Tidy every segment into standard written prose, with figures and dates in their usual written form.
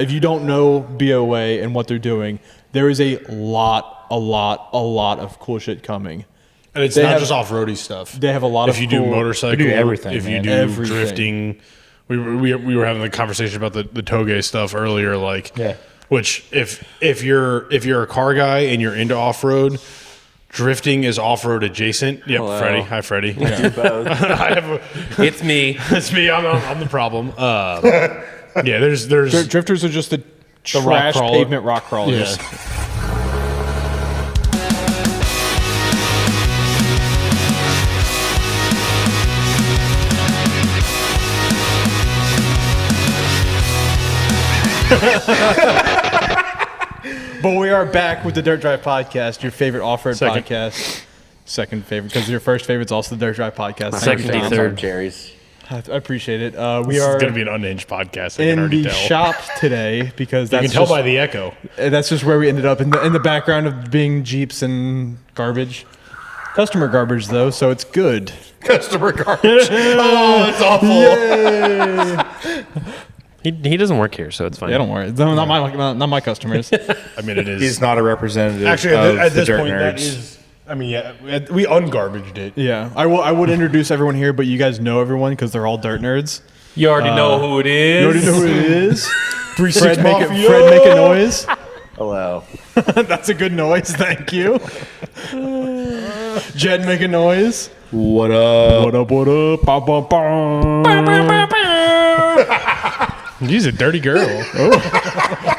if you don't know BOA and what they're doing, there is a lot of cool shit coming. And it's not just off-roady stuff. They have a lot of If you do motorcycle, do everything, if you man. do drifting, we were having a conversation about the Toge stuff earlier. Like, which if you're a car guy and you're into off-road, drifting is off-road adjacent. Yep, Hello. Freddie. Hi, Freddie. I do both. It's me. It's me. I'm the problem. Yeah, there's drifters are just the trash rock pavement rock crawlers. Yeah. But we are back with the Dirt Drive Podcast, your favorite off-road podcast. Second favorite, because your first favorite is also the Dirt Drive Podcast. Second, Favorites third. are Jerry's. I appreciate it. We This are is going to be an unhinged podcast. I can in already the tell. shop today because You that's can tell just, by the echo. that's just where we ended up in the background of being Jeeps and garbage. Customer garbage though, so it's good. Customer garbage. Oh, it's awful. Yay! He doesn't work here, so it's fine. Yeah, don't worry. Not my customers. I mean, it is. He's not a representative. Actually, of at the this Dirt point, that Nerds. is. I mean, yeah, we ungarbaged it. Yeah, I would introduce everyone here, but you guys know everyone because they're all dirt nerds. You already know who it is. You already know who it is. Fred, Fred, make a noise. Hello. That's a good noise. Thank you. Jed, make a noise. What up? What up? What up? Ba, ba, ba. She's a dirty girl.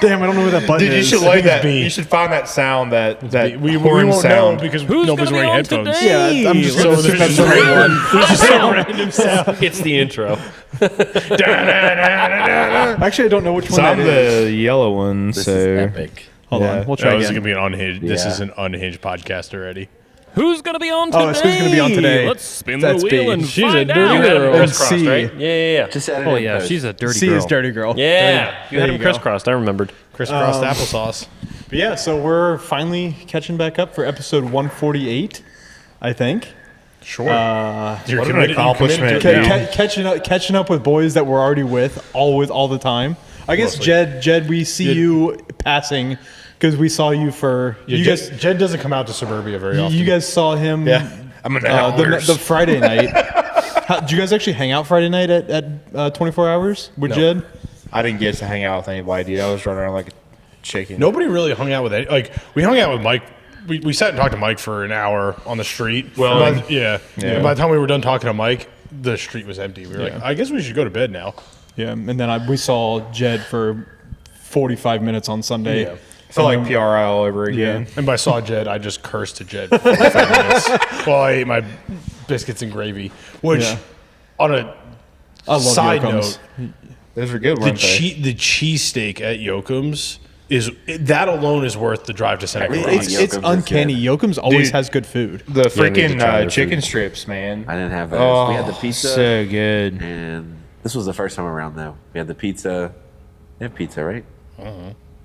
Damn, I don't know where that button Dude, you is. should I like think it's that. B. You should find that sound, that we horn won't sound. know because Who's nobody's gonna be wearing on headphones. today? Yeah, I'm just So going to there's that's just the right one. There's just some random sound. It's the intro. Actually, I don't know which one So that I'm is. the yellow one. This so is epic. Hold Yeah. on, we'll try This is again. gonna be an unhinged. This Yeah. is an unhinged podcast already. Who's gonna be on today? Oh, it's who's gonna be on today. Let's spin That's the wheel B. and She's a find dirty out. You had girl. them crisscrossed, C. right? Yeah. Just edit Oh it yeah, post. she's a dirty C girl. is dirty girl. Yeah, you There had you them go. crisscrossed. I remembered. Crisscrossed applesauce. But yeah, so we're finally catching back up for episode 148, I think. Sure. what an accomplishment, dude. Catching up with boys that we're already with all the time. I guess Mostly. Jed, we see you passing because we saw you for you guys. Jed doesn't come out to suburbia very often. You guys saw him. Yeah. I'm an the Friday night. Did you guys actually hang out Friday night at 24 Hours with Jed? I didn't get to hang out with anybody, dude. I was running around like a chicken. Nobody really hung out with any. Like we hung out with Mike. We sat and talked to Mike for an hour on the street. Well, And by the time we were done talking to Mike, the street was empty. We were like, I guess we should go to bed now. Yeah, and then we saw Jed for 45 minutes on Sunday. Yeah. I felt like PRI all over again. And by saw Jed, I just cursed to Jed for 45 minutes while I ate my biscuits and gravy. Which, on a I love side Yoakums. note, Those were good, the weren't they? the cheesesteak at Yoakums that alone is worth the drive to Santa Cruz. It's Yoakums is uncanny. good. Yoakums always Dude. has good food. The need to freaking try their chicken food. strips, man. I didn't have those. Oh, We had the pizza. so good. And this was the first time around, though. We had the pizza. They have pizza, right?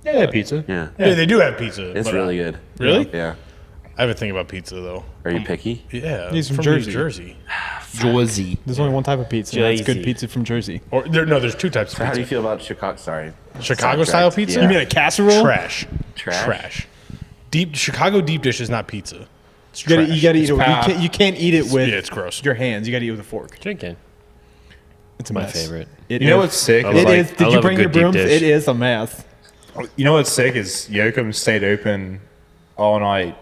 Yeah, pizza. Yeah. Yeah, they do have pizza. It's but, really good. Really? Yeah. I have a thing about pizza though. Are you picky? Yeah, He's from New Jersey. Jersey. Jersey. There's only one type of pizza. And that's good Jersey. pizza from Jersey. Or there's two types of So how do pizza. you feel about Chicago? Sorry. Chicago style pizza? Yeah. You mean a casserole? Trash. Trash? Deep Chicago deep dish is not pizza. It's You trash. gotta eat it. pie. You can't eat it with Yeah, it's gross. your hands. You gotta eat it with a fork. Chicken. It's a My mess. favorite. It You know is. what's sick? I It like- is. I Did you love a bring your good deep brooms? dish. It is a mess. You know what's sick is Yoakum stayed open all night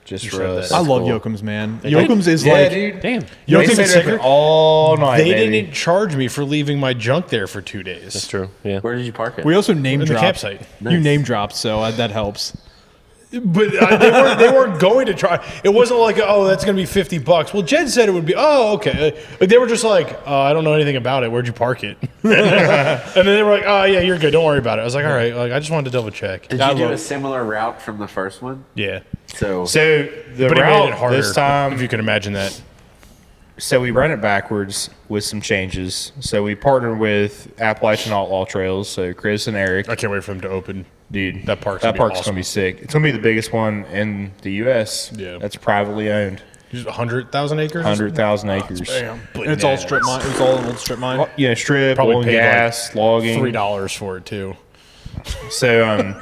just for us. I love cool. Yoakums, man. Yoakums is Yeah, like dude. Damn. You know They what's even stayed open sicker? all night, They baby. didn't charge me for leaving my junk there for 2 days. That's true. Yeah. Where did you park it? we also name In the dropped. campsite. You name dropped, so that helps. But they weren't going to try. It wasn't like, oh, that's going to be $50. Well, Jed said it would be. Oh, okay. Like they were just like, I don't know anything about it. Where'd you park it? And then they were like, oh yeah, you're good. Don't worry about it. I was like, all right. Like I just wanted to double check. Did you do a similar route from the first one? Yeah, So So the but it made route it harder this time, if you can imagine that. so we ran it backwards with some changes. So we partnered with Appalachian Outlaw Trails. So Chris and Eric, I can't wait for him to open. dude, That park's gonna be awesome. gonna be sick. It's gonna be the biggest one in the U.S. Yeah. that's privately owned. 100,000 acres. 100,000 acres. Bam. And it's all strip mine. It's all old strip mine. Yeah, strip, Probably oil and paid like gas, logging. $3 for it too. So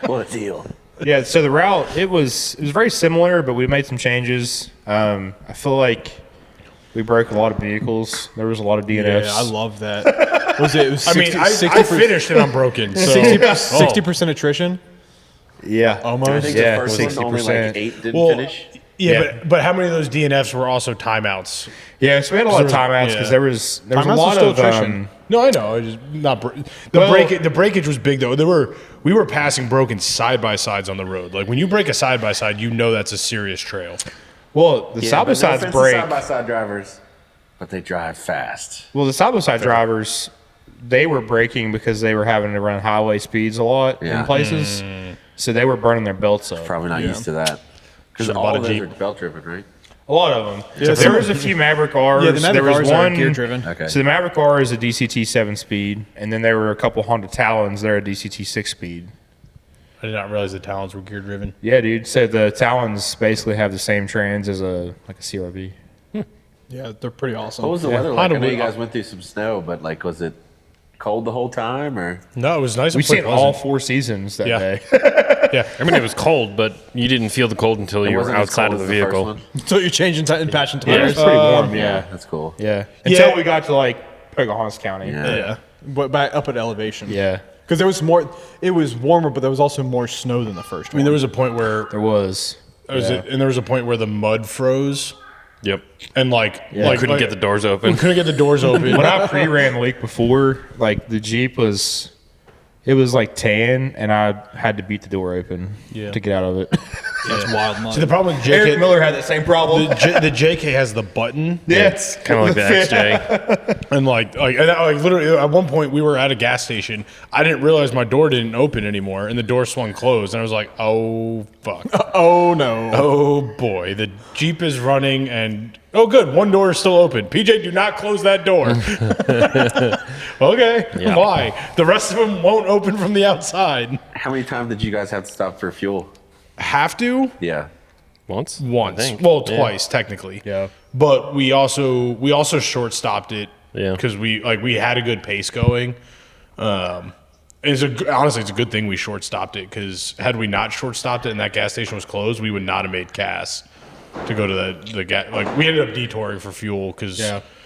What a deal. yeah, so the route it was very similar, but we made some changes. I feel like we broke a lot of vehicles. There was a lot of DNFs. Yeah, I love that. Was it? It was 60, I finished and I'm broken. So 60% attrition. Yeah, I Almost. think Yeah, the first one only 60%. like 8 didn't Well, finish. Yeah, but how many of those DNFs were also timeouts? yeah. So we had a lot of timeouts because there was a Timeouts lot was still of attrition. No, I know. I just not the breakage was big though. We were passing broken side by sides on the road. Like when you break a side by side, you know that's a serious trail. well, the side by sides break. Side by side drivers, but they drive fast. Well, the side by side drivers, they were braking because they were having to run highway speeds a lot Yeah. in places, so they were burning their belts up. Probably not used to that. Because Should've all bought a of those Jeep. are belt driven, right? A lot of them. Yeah, There was a few Maverick R's. Yeah, the Maverick there was R's are one gear driven. Okay. So the Maverick R is a DCT 7-speed, and then there were a couple Honda Talons. They're a DCT 6-speed. I did not realize the Talons were gear driven. Yeah, dude. So the Talons basically have the same trans as a CRV. Yeah, they're pretty awesome. What was the weather like? Honda I know you would- guys went through some snow, but like, was it cold the whole time or? No, it was nice. We and seen pleasant. all 4 seasons that Yeah. day. Yeah, I mean, it was cold, but you didn't feel the cold until It you were wasn't as outside cold of as the first vehicle. one? So you're changing and patching Yeah, it tires. was pretty warm. Yeah, That's cool. yeah. Until Yeah. we got to like Pocahontas County. Yeah. Yeah, but back up at elevation. Yeah, Because there was more. It was warmer, but there was also more snow than the first I mean one. there was a point where there was. there was a point where the mud froze Yep. and Couldn't get the doors open. we couldn't get the doors open. When I pre-ran the week before, like the Jeep was, it was like tan, and I had to beat the door open to get out of it. That's wild mud. See, the problem with Eric JK, Miller had the same problem. the JK has the button. Yes, Kind of like the XJ. And literally at one point we were at a gas station. I didn't realize my door didn't open anymore, and the door swung closed. And I was like, "Oh fuck! oh no. Oh boy!" The Jeep is running, and oh good, one door is still open. PJ, do not close that door. Okay, Yeah. why? The rest of them won't open from the outside. How many times did you guys have to stop for fuel? Have to Yeah. Once? I once, think. well, Yeah. twice technically. Yeah. But we also short stopped it. Yeah. Because we had a good pace going. Honestly, it's a good thing we short stopped it because had we not short stopped it and that gas station was closed, we would not have made Cass to go to the gas. Like we ended up detouring for fuel because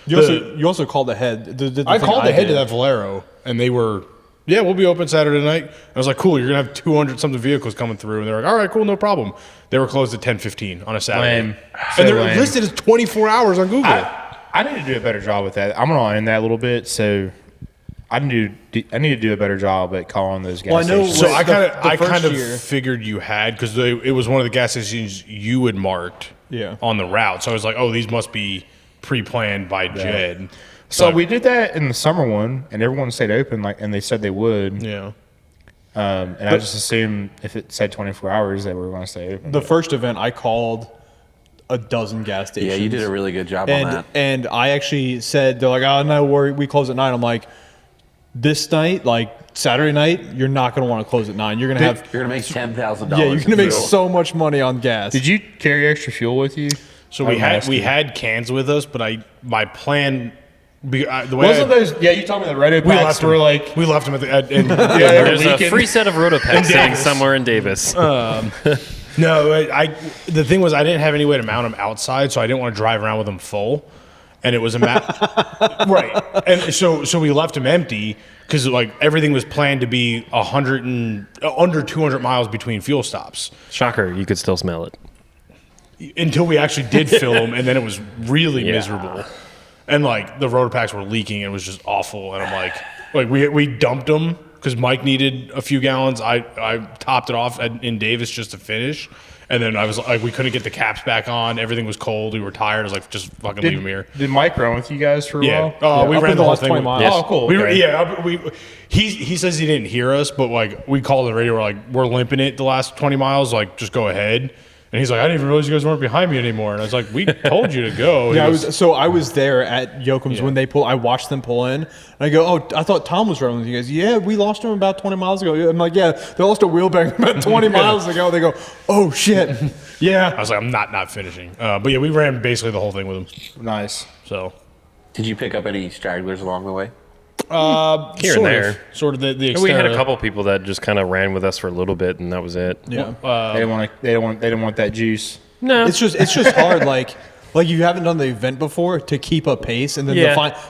You also called ahead. I called ahead to that Valero and they were. Yeah, we'll be open Saturday night. I was like, cool, you're going to have 200 something vehicles coming through. And they're like, all right, cool, no problem. They were closed at 10:15 on a Saturday. Lame. And So they're lame. listed as 24 hours on Google. I need to do a better job with that. I'm gonna end that a little bit. So I need to do a better job at calling those gas Well, I know- stations. So Like I the kind first of year- figured you had because it was one of the gas stations you had marked Yeah. on the route. So I was like, oh, these must be pre-planned by Jed. So But- we did that in the summer one, and everyone stayed open, and they said they would. yeah. And I just assumed if it said 24 hours, they were going to stay open. The first event, I called a dozen gas stations. Yeah, you did a really good job on and that. and I actually said they're like, oh no, we close at 9. I'm like, this night, like Saturday night, you're not gonna want to close at 9. You're gonna have You're gonna make $10,000. yeah, you're gonna make fuel. so much money on gas. Did you carry extra fuel with you? So I'm asking. we had cans with us, but my plan. The way Wasn't those? Yeah, you told me the radio we packs left were them like. we left them at the and, yeah, There's a free set of Rotopacks sitting Davis. somewhere in Davis. No, the thing was I didn't have any way to mount them outside, so I didn't want to drive around with them full, and it was a right. And so we left them empty because like everything was planned to be 100 and under 200 miles between fuel stops Shocker, you could still smell it. until we actually did fill them, and then it was really miserable, and like the rotor packs were leaking, and it was just awful, and I'm like we dumped them. Because Mike needed a few gallons, I topped it off in Davis just to finish, and then I was like, we couldn't get the caps back on. Everything was cold. We were tired. I was like, just fucking leave them here. Did Mike run with you guys for a Yeah. while? We up ran in the the whole last thing. 20 with- miles. Yes. Oh, cool. We were, Okay. yeah. He says he didn't hear us, but like we called the radio. We're like, we're limping it the last 20 miles. Like, just go ahead. And he's like, I didn't even realize you guys weren't behind me anymore. And I was like, we told you to go. Yeah, He I was there at Yoakum's when they pull. I watched them pull in, and I go, "Oh, I thought Tom was running with you guys." Yeah, we lost him about 20 miles ago. I'm like, "Yeah, they lost a wheel bearing about 20 miles ago." They go, "Oh shit, yeah." I was like, I'm not finishing. But yeah, we ran basically the whole thing with him. Nice. So Did you pick up any stragglers along the way? Here Sort and there. of. Sort of the Xterra. We had a couple people that just kind of ran with us for a little bit, and that was it. Yeah. They didn't want that juice. No, It's just hard, like you haven't done the event before to keep a pace, and then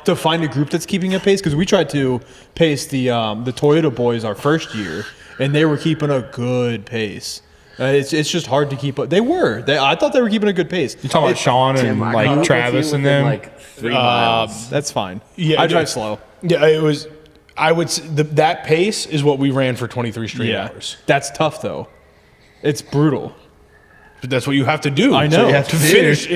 to find a group that's keeping a pace. Because we tried to pace the Toyota boys our first year, and they were keeping a good pace. It's just hard to keep up. I thought they were keeping a good pace. You talking about Sean and I caught up with Travis you and within, them? like 3 miles. That's fine. Yeah, I drive slow. Yeah, it was. I would say that pace is what we ran for 23 straight hours. That's tough though. It's brutal. But that's what you have to do. I know. So you have to finish.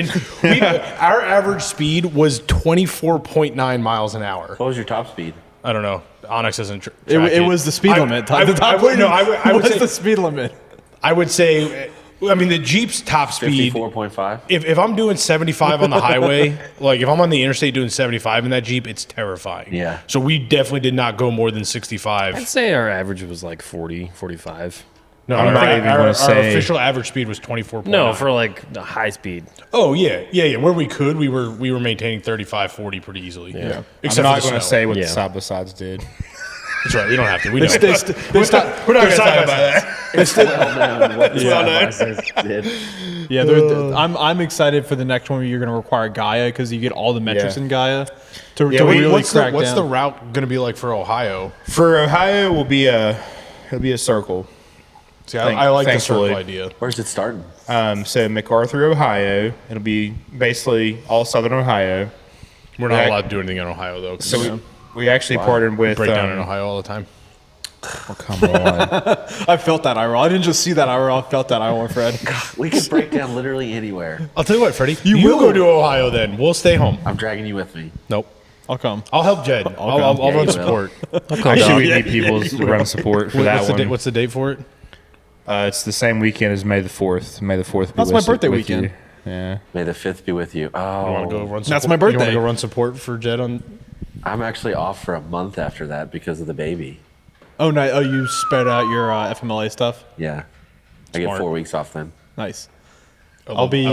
Our average speed was 24.9 miles an hour. What was your top speed? I don't know. Onyx doesn't track It was the speed limit. I would What's say the speed limit? I would say, I mean, the Jeep's top speed. 54.5. If I'm doing 75 on the highway, like if I'm on the interstate doing 75 in that Jeep, it's terrifying. Yeah. So we definitely did not go more than 65. I'd say our average was like 40, 45. No, I'm not even gonna our say- official average speed was 24.9. No, for like the high speed. Oh yeah. Where we could, we were maintaining 35, 40 pretty easily. Yeah. I'm Except not for the going to snow. say what Yeah. the side by sides did. That's right. We don't have to. We know. They stop. We're not going to talk about that. It's well known what the Yeah. side-by-sides did. Yeah, I'm excited for the next one where you're going to require Gaia because you get all the metrics Yeah. in Gaia to Yeah, really what's crack the down. route going to be like for Ohio? For Ohio, it'll be a circle. See, I like the circle Thankfully. idea. Where's it starting? So MacArthur, Ohio. It'll be basically all southern Ohio. We're not Yeah. allowed to do anything in Ohio though. 'Cause So we actually partnered with. break down in Ohio all the time. Oh, come on. I felt that IRL. I didn't just see that IRL. I felt that IRL, Fred. We could break down literally anywhere. I'll tell you what, Freddie. You will. go to Ohio then. We'll stay home. I'm dragging you with me. Nope. I'll come. I'll help Jed. I'll Yeah, run you support. Actually, we need people to run support for that What's the, one. what's the date for it? It's the same weekend as May the 4th. May the 4th. Be That's my birthday with weekend. you. Yeah. May the 5th be with you. You want to go Oh, run support? That's my You want birthday. to go run support for Jed on? I'm actually off for a month after that because of the baby. Oh, no. Oh, you spread out your FMLA stuff. Yeah. I get Smart. 4 weeks off then. Nice. I I'll be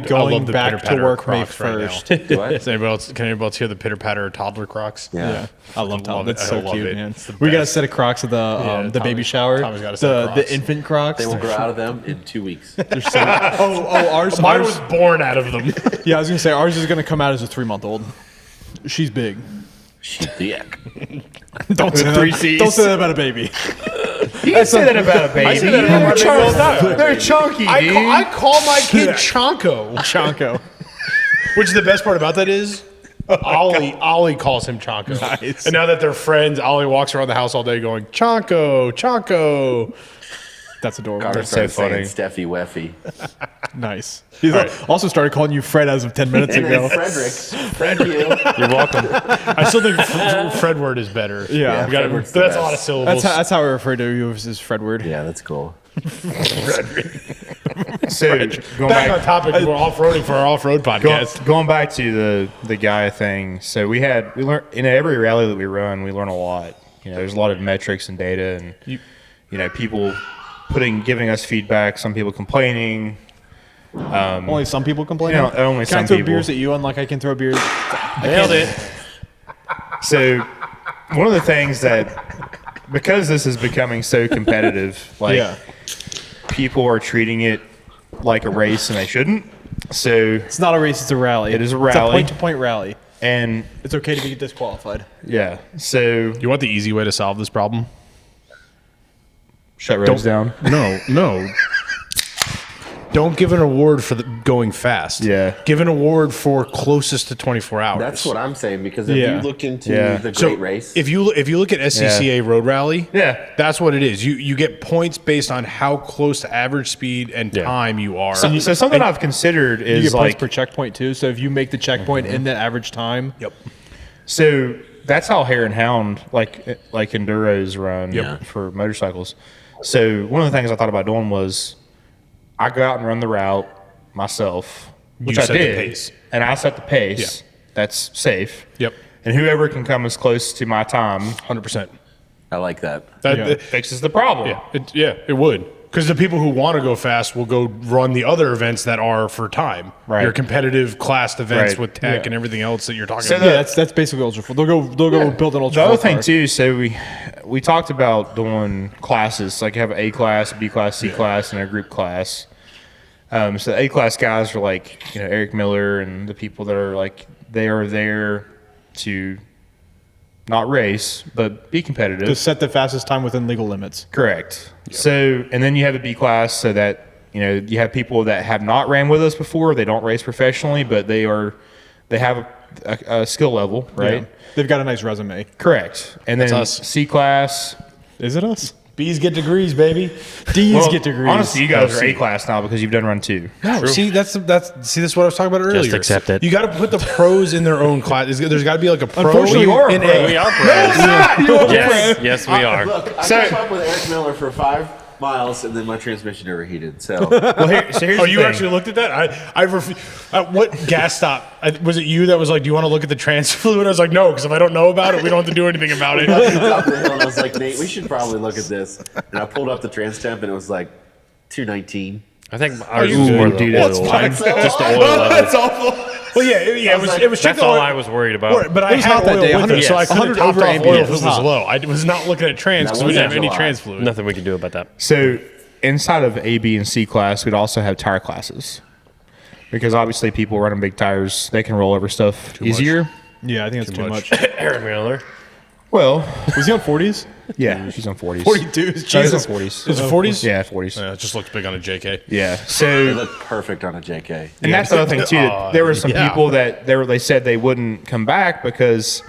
going the back to pitter-patter work May Crocs right now. 1st. Do I? Can anybody else hear the pitter patter toddler Crocs? Yeah. I love Tom. love it. That's I so love cute, it. man. It's the We got a best. set of Crocs at the Yeah, baby Tommy- shower. Tommy's got a set of The Crocs. infant Crocs. They will grow out of them in 2 weeks. Ours. Mine was born out of them. Yeah, I was gonna say ours is gonna come out as a 3-month-old. She's big. She's thick. Don't say three that. Cs. Don't say that about a baby. You can say that about a baby. I say that about my baby all the time. They're chunky, dude. I call my kid Chonko, Chonko. which the best part about that is Ollie calls him Chonko. Nice. And now that they're friends, Ollie walks around the house all day going Chonko, Chonko. That's adorable. Carter That's so started funny. saying Steffi Weffy. Nice. He's also started calling you Fred as of 10 minutes And ago. then Frederick. Thank you. You're welcome. I still think Fred word is better. Yeah. We gotta- Fredward's that's the a lot of best. syllables. That's how I refer to you as Fred word. Yeah, that's cool. So going Back on back, topic, we're off-roading for our off-road podcast. going back to the Gaia thing. So we learn in every rally that we run, we learn a lot. You know, there's a lot of metrics and data, and you know, people giving us feedback. Some people complaining. Only some people complain. You know, only Can I some throw people. beers at you unlike I can throw beers? Nailed it. So one of the things that, because this is becoming so competitive, like Yeah. people are treating it like a race and they shouldn't. So, It's not a race, it's a rally. It is a It's a rally. point-to-point rally. and It's okay to be disqualified. yeah, so You want the easy way to solve this problem? shut roads down. No. Don't give an award for going fast. Yeah. Give an award for closest to 24 hours. That's what I'm saying because if Yeah. you look into Yeah. the So Great Race, if you look at SCCA Road Rally, Yeah. that's what it is. You get points based on how close to average speed and time you are. So something I've considered You is get points like, per checkpoint too. So if you make the checkpoint in that average time, Yep. so that's how Hare and Hound like enduros run Yep. for motorcycles. So one of the things I thought about doing was I go out and run the route myself, which You I set the did, pace. and I set the pace. Yeah. That's safe. Yep. And whoever can come as close to my time 100%. I like that. That, Yeah. it- fixes the problem. it would. because the people who want to go fast will go run the other events that are for time. Right. Your competitive classed events Right. with tech Yeah. and everything else that you're talking So about. Yeah, that's basically ultra full. They'll go build an ultra The other full thing car. too, so we talked about doing classes, like you have A class, B class, C class, and a group class. So the A class guys are like, Eric Miller and the people that are like, they are there to not race, but be competitive. To set the fastest time within legal limits. Correct. So, and then you have a B class, so that you have people that have not ran with us before. They don't race professionally, but they have a skill level, right? Yeah. They've got a nice resume. Correct. And then us. C class. Is it us? B's get degrees, baby. D's Well, get degrees. honestly, you guys are C. A class now because you've done run 2. No, see this is what I was talking about earlier. Just accept it. You got to put the pros in their own class. There's got to be like a pro. Unfortunately, in you are a A. pro. We are pros. Yes, yes, we are. Look, I So- kept up with Eric Miller for 5 miles, and then my transmission overheated. So Well, here's Oh, the you thing. actually looked at that? What gas stop? Was it you that was like, "Do you want to look at the trans fluid?" I was like, "No, because if I don't know about it, we don't have to do anything about it." I looked up the hill and I was like, Nate, we should probably look at this. And I pulled up the trans temp, and it was like 219. I think ours you was good? more the Dude, oil. that's fine. Just the oil level. That's awful. Well, yeah, it was. It was. That's all I was worried about. But I It was had hot that oil day, with it, so I 100 could have 100 topped over off ambient. oil It if it was was hot. low. I was not looking at trans because we didn't have any July. trans fluid. Nothing we can do about that. So inside of A, B, and C class, we'd also have tire classes. Because obviously people running big tires, they can roll over stuff easier. Yeah, I think that's too much. Eric Miller. Well, Was he on 40s? yeah, she's on 40s. 42s. No, he's Jesus. on 40s. Is it 40s? Yeah, 40s. Yeah, it just looks big on a JK. Yeah. They So, look perfect on a JK. and that's the other thing too. That there were some yeah. people that they said they wouldn't come back because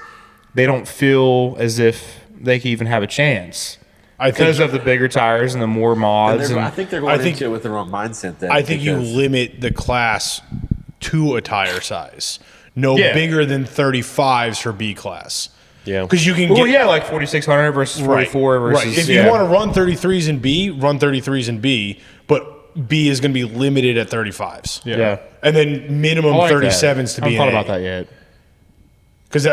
they don't feel as if they could even have a chance I think because of the bigger tires and the more And mods. I And think they're going I think- into it with the wrong mindset. Then I think you because- limit the class to a tire size. No Yeah. bigger than 35s for B class. Yeah. Because you can well, get yeah, like 4600 versus 44 versus. Right. If yeah. you want to run 33s in B, run 33s in B, but B is going to be limited at 35s. yeah. And then minimum I like that. 37s to I be haven't in thought about that yet. Because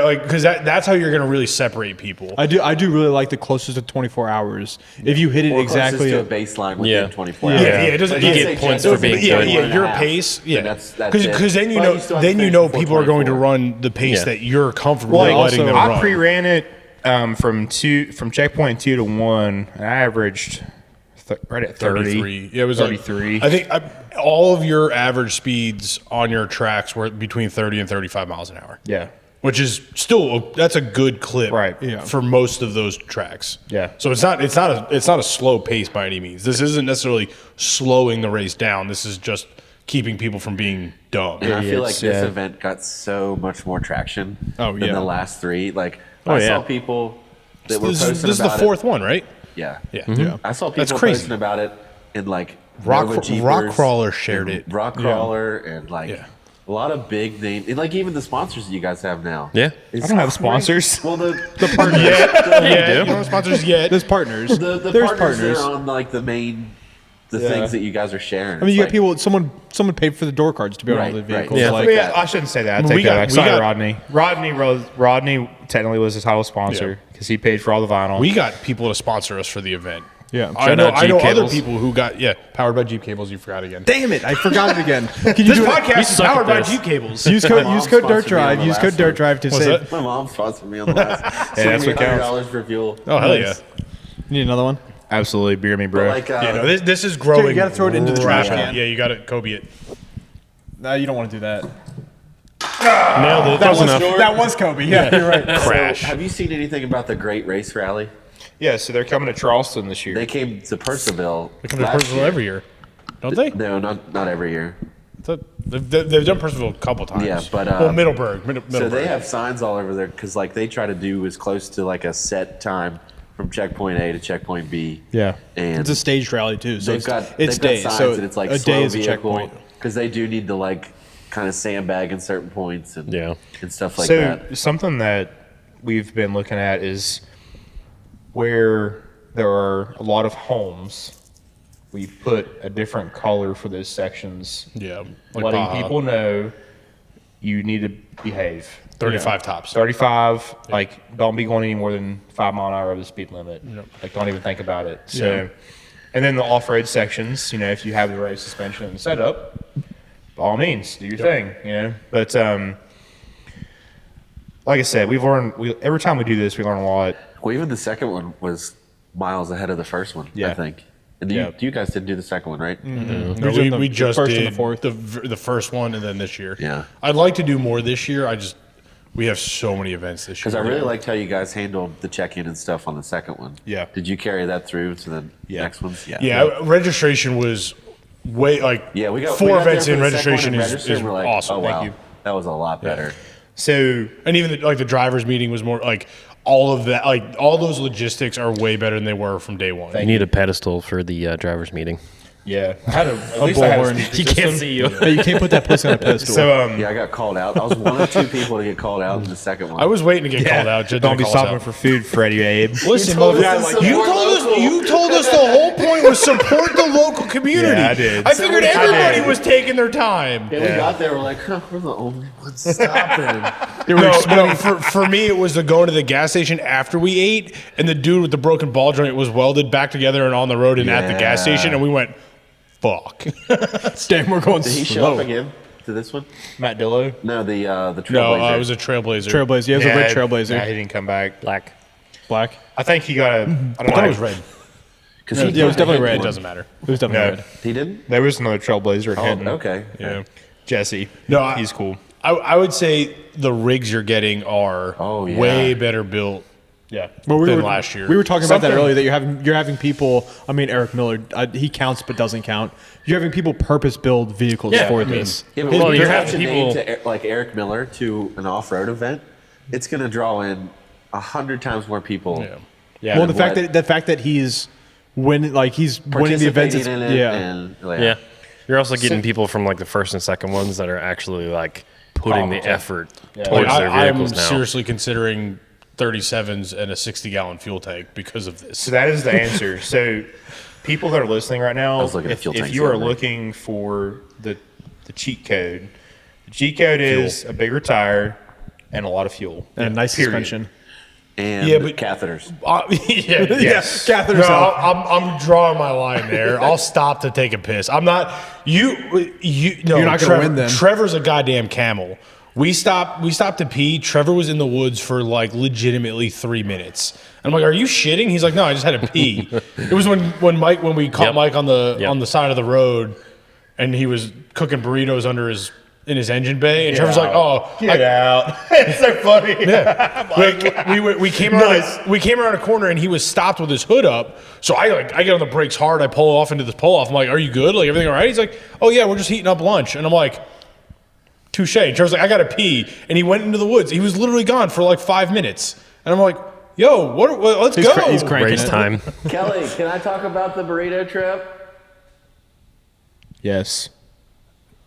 that's how you're going to really separate people. I do really like the closest to 24 hours. If you hit it or exactly. closest to a baseline within Yeah. 24 Yeah, hours. yeah, it doesn't. Like, You let's get say points Jets for being is Yeah, good. yeah, 1.5, your pace. Yeah, then that's it. because then you But know you still have to finish before people are going to 24. run the pace Yeah. that you're comfortable Well, letting also, them I run. pre-ran it from checkpoint 2 to 1, and I averaged right at 30. 33. Yeah, it was like- 33. I think all of your average speeds on your tracks were between 30 and 35 miles an hour. Yeah. Which is still that's a good clip, Right. Yeah. for most of those tracks. Yeah. So it's not a slow pace by any means. This isn't necessarily slowing the race down. This is just keeping people from being dumb. And I feel like Idiots, this yeah. event got so much more traction Oh, than yeah. the last 3. Like Oh, I yeah. saw people that were This posting is the about fourth it. one, right? Yeah. Yeah. Yeah. I saw That's people crazy. posting about it in like Rock- Nova Jeepers Rockcrawler shared and it. Rockcrawler and like Yeah. a lot of big names, and like even the sponsors that you guys have now. Yeah. It's I don't have crazy. sponsors. Well, the Yeah, you don't have sponsors yet. There's partners. the There's partners partners. are on like the things that you guys are sharing. I mean, you got people. Someone paid for the door cards to be on all Right, the right. vehicles. Yeah. Like, Yeah, I shouldn't say that. I We take got- that back. we Sorry, got- Rodney technically was the title sponsor because he paid for all the vinyl. We got people to sponsor us for the event. Yeah. I know out other Jeepcables. people who got powered by Jeepcables. You forgot again. Damn it! I forgot it again. Can you This do it? podcast is suck powered at by this. Jeepcables. Use My code mom Dirt sponsored me on Drive. the Use last code Dirt one. Drive to What's save. that? My mom sponsored me on the last. Hey, that's what counts. $100 for fuel. Oh hell yeah! You need another one? Absolutely, beer me, bro. But like, Yeah, no, this is growing. you gotta throw it into the trash rapidly. can. Yeah, you got to Kobe it. No, you don't want to do that. Nailed it. That was enough. That was Kobe. Yeah, you're right. Crash. have you seen anything about the Great Race Rally? yeah, so they're coming to Charleston this year. They came to Purcellville. They come to last Purcellville year. every year, don't they? No, not every year. They've done Purcellville a couple times. Yeah, but, well, Middleburg. So they have signs all over there because like they try to do as close to like a set time from checkpoint A to checkpoint B. yeah. And It's a staged rally too, so they've got it's they've got days. signs So that it's like a slow day is a vehicle checkpoint. because they do need to like kind of sandbag in certain points and Yeah. and stuff like So that. something that we've been looking at is where there are a lot of homes. We put a different color for those sections, Yeah, like letting Baja. people know you need to behave. 35 tops. 35, like, don't be going any more than 5 mile an hour over the speed limit. Like, don't even think about it. So, And then the off-road sections, you know, if you have the right suspension and setup, by all means, do your thing, you know. But like I said, every time we do this, we learn a lot. Well, even the second one was miles ahead of the first one, I think. And you guys didn't do the second one, right? No, we just first and did the fourth. the first one, and then this year. Yeah. I'd like to do more this year. We have so many events this year. Because I really liked how you guys handled the check-in and stuff on the second one. Yeah. Did you carry that through to the next ones? Yeah, registration was way we got 4 we got events there in for the second one registration and is registered, and we're like, awesome. Oh, wow. Thank you. That was a lot better. So, And even the drivers meeting was more like all of that, like all those logistics are way better than they were from day one. You need a pedestal for the drivers meeting. yeah, I had at least I had a bullhorn. speaker You can't system. see you. Hey, you can't put that pussy on a pedestal. So, Yeah, I got called out. I was one of 2 people to get called out in the second one. I was waiting to get called out. Jed don't didn't be call us stopping out. for food, Freddie, Abe. Listen, told us motherfucker, to you support local. told us the whole point was support the local community. Yeah, I did. I figured I did. everybody was taking their time. And we got there, we're like, we're the only ones stopping. No, for me, it was the going to the gas station after we ate, and the dude with the broken ball joint was welded back together and on the road and at the gas Yeah. station, and we went, fuck. Damn, we're going Did he show slow. up again to this one? Matt Dillo. No, the No, Trailblazer. it was a Trailblazer. Trailblazer. Yeah, it was a red Trailblazer. Yeah, he didn't come back. Black. Black. I think he got a. I don't I thought know. it was red. Because Yeah, it was definitely red. It doesn't matter. It was definitely No. red. He didn't? There was another Trailblazer at Oh, Hinton. okay. Yeah. Jesse. No, he's cool. I would say the rigs you're getting are way better built Yeah. Well, than last year. We were talking about that Something- earlier. That you're having people. I mean, Eric Miller. He counts but doesn't count. You're having people purpose build vehicles Yeah, for I mean, this. Yeah, but Well, when you you have attach a people- name to like Eric Miller to an off-road event, it's going to draw in 100 times more people. Yeah. Yeah. Well, the what- fact that he's winning the events. Participating in it, Yeah. and, Yeah. You're also getting people from like the first and second ones that are actually like putting the effort towards their I'm vehicles now. seriously considering 37s and a 60-gallon fuel tank because of this. So that is the answer. So people that are listening right now, was looking at if fuel tanks you the are other day. looking for the cheat code, the cheat code is a bigger tire and a lot of fuel. And a nice Period. suspension. and Yeah, but- catheters. Yeah. Yes. Catheters No, out. I'm drawing my line there. I'll stop to take a piss. I'm not. You. No, You're not gonna win then. Trevor's a goddamn camel. We stopped to pee. Trevor was in the woods for like legitimately 3 minutes. And I'm like, "Are you shitting?" He's like, "No, I just had to pee." It was when we caught Yep. Mike on the Yep. on the side of the road, and he was cooking burritos in his engine bay, and Trevor's like, "Oh, Get out. It's so funny. we came around. We came around a corner, and he was stopped with his hood up. So I get on the brakes hard. I pull off into this pull off. I'm like, "Are you good? Like everything all right?" He's like, "Oh yeah, we're just heating up lunch." And I'm like, "Touche." And Trevor's like, "I gotta pee," and he went into the woods. He was literally gone for like 5 minutes, and I'm like, "Yo, let's He's go." cra- he's cranking Race it. time. Kelly, can I talk about the burrito trip? Yes.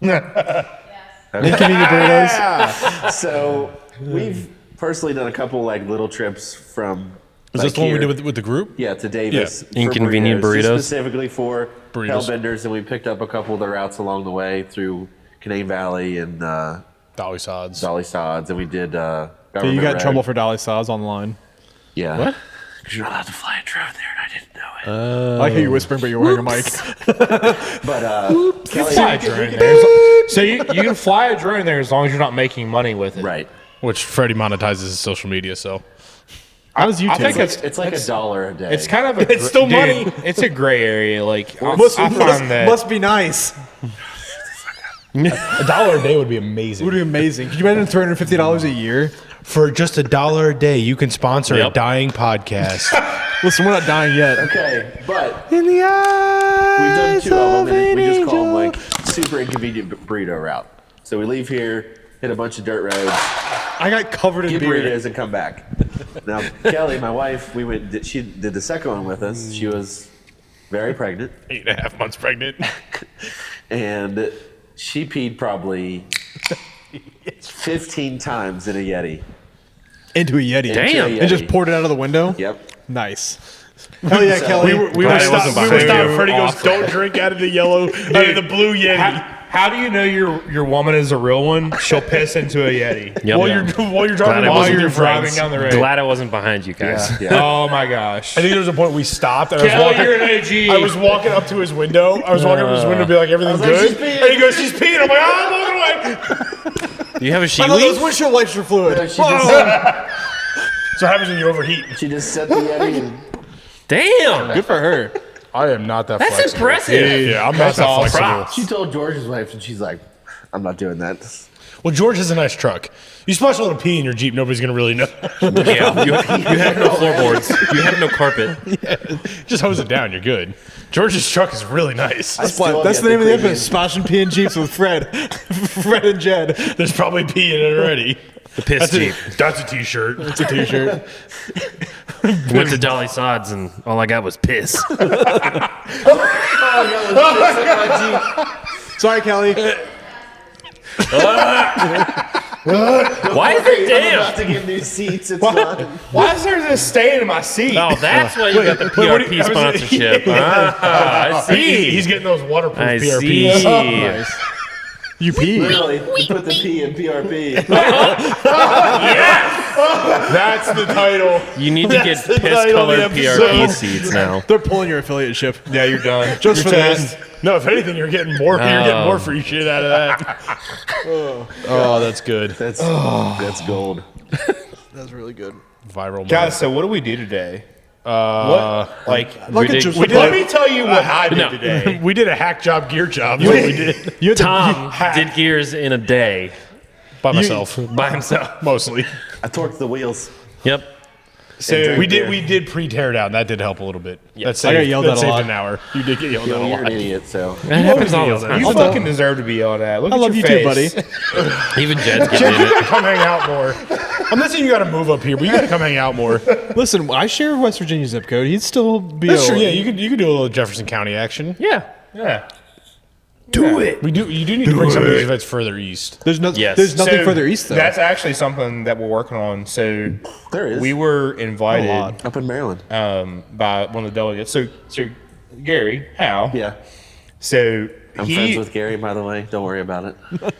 Inconvenient burritos. So we've personally done a couple like little trips from. Was like this the one we here- did with the group? Yeah, to Davis. Yeah. for Inconvenient just burritos? specifically for Burritos. hellbenders, and we picked up a couple of the routes along the way through Canaan Valley and Dolly Sods. Dolly Sods, and we did. So Government you got in Road. trouble for Dolly Saws online. Yeah. What? Because you're not allowed to fly a drone there, and I didn't know it. I like how you're whispering, but you're wearing a mic. But Kelly, Fly a drone there. So you can fly a drone there as long as you're not making money with it. right? Which Freddie monetizes his social media, so How's YouTube? I think It's like $1 a day. it's kind of a It's still money. It's a gray area. Like I must find that must be nice. $1 a day would be amazing. Would be amazing. Could you imagine $350 a year? For just $1 a day, you can sponsor a Yep. dying podcast. Listen, we're not dying yet. okay, but In the eyes we've done 2 of them, and we just call them angel. like super inconvenient burrito route. So we leave here, hit a bunch of dirt roads, I got covered in get beer. burritos, and come back. Now, Kelly, my wife, she did the second one with us. She was very pregnant, 8.5 months pregnant. and she peed probably 15 times in a Yeti. Into a Yeti. Damn. Into a And just Yeti. poured it out of the window? Yep. Nice. Hell yeah, So- Kelly. We were Glad it stopped. wasn't We were behind stopped. you. Freddie goes, "Don't drink out of the yellow, out of the blue Yeti." How do you know your woman is a real one? She'll piss into a Yeti. Yep. While you're driving, Glad I While wasn't you're with your driving friends. down the road. Glad I wasn't behind you guys. Oh my gosh. I think there was a point we stopped. And Kelly, I you're was an walking, OG. I was walking up to his window. I was walking up to his window to be like, everything like, good? "She's peeing." And he goes, she's peeing. I'm like, oh, I'm walking away. Do you have a I thought those Shiwi? windshield wipers are fluid. She just, So what happens when you overheat? she just set the Yeti and Damn. Good for her. I am not that That's flexible. impressive. Yeah, I'm not that awesome. flexible. she told George's wife, and she's like, I'm not doing that. Well, George has a nice truck. You splash a little pee in your Jeep, nobody's going to really know. Yeah. You have no floorboards. You have no carpet. Just hose it down, you're good. George's truck is really nice. Still That's get the name of the clean- episode. Splashing P and Jeeps with Fred. Fred and Jed. There's probably pee in it already. The piss Jeep. That's a t-shirt. It's a t-shirt. Went to Dolly Sods and all I got was piss. Sorry, Kelly. Why is it I'm damn? about to get new seats. It's not. Why is there this stain in my seat? Oh, that's why you got the what do PRP you- I was- sponsorship. Ah, I see. He's getting those waterproof I PRPs. see. You pee. Really? You put the P in PRP. That's the title. You need to get the title of piss-colored the episode. PRP seats now. They're pulling your affiliate ship. Yeah, you're done. Just for that. No, if anything, you're getting more. You're getting more free shit out of that. Oh, that's good. That's gold. That's really good. Viral. moment. Guys, so what do we do today? What? Like, Like did- a just we let me tell you what I did No. today. We did a hack job, gear job. Is what we did You had to- Tom did gears in a day by myself, by himself. mostly. I torqued the wheels. Yep. So We did pre-tear down. That did help a little bit. Yeah. That I got yelled that at a saved lot. an hour. You did get yelled You at know, a you're an lot. idiot, so. That happens all the time. you fucking deserve to be yelled at. Look I at love you your too, buddy. face. Even Jed's Jed, getting you in gotta it. come hang out more. I'm not saying you gotta move up here, but you gotta come hang out more. Listen, I share West Virginia zip code. He'd still be. That's true. Yeah, you could do a little Jefferson County action. Yeah. Yeah. Do it. You do need to bring some of these events further east. There's no. Yes. There's nothing So further east though. That's actually something that we're working on. So There is. we were invited Up in Maryland. by one of the delegates. So Gary Howe. Yeah. So I'm friends with Gary, by the way. Don't worry about it.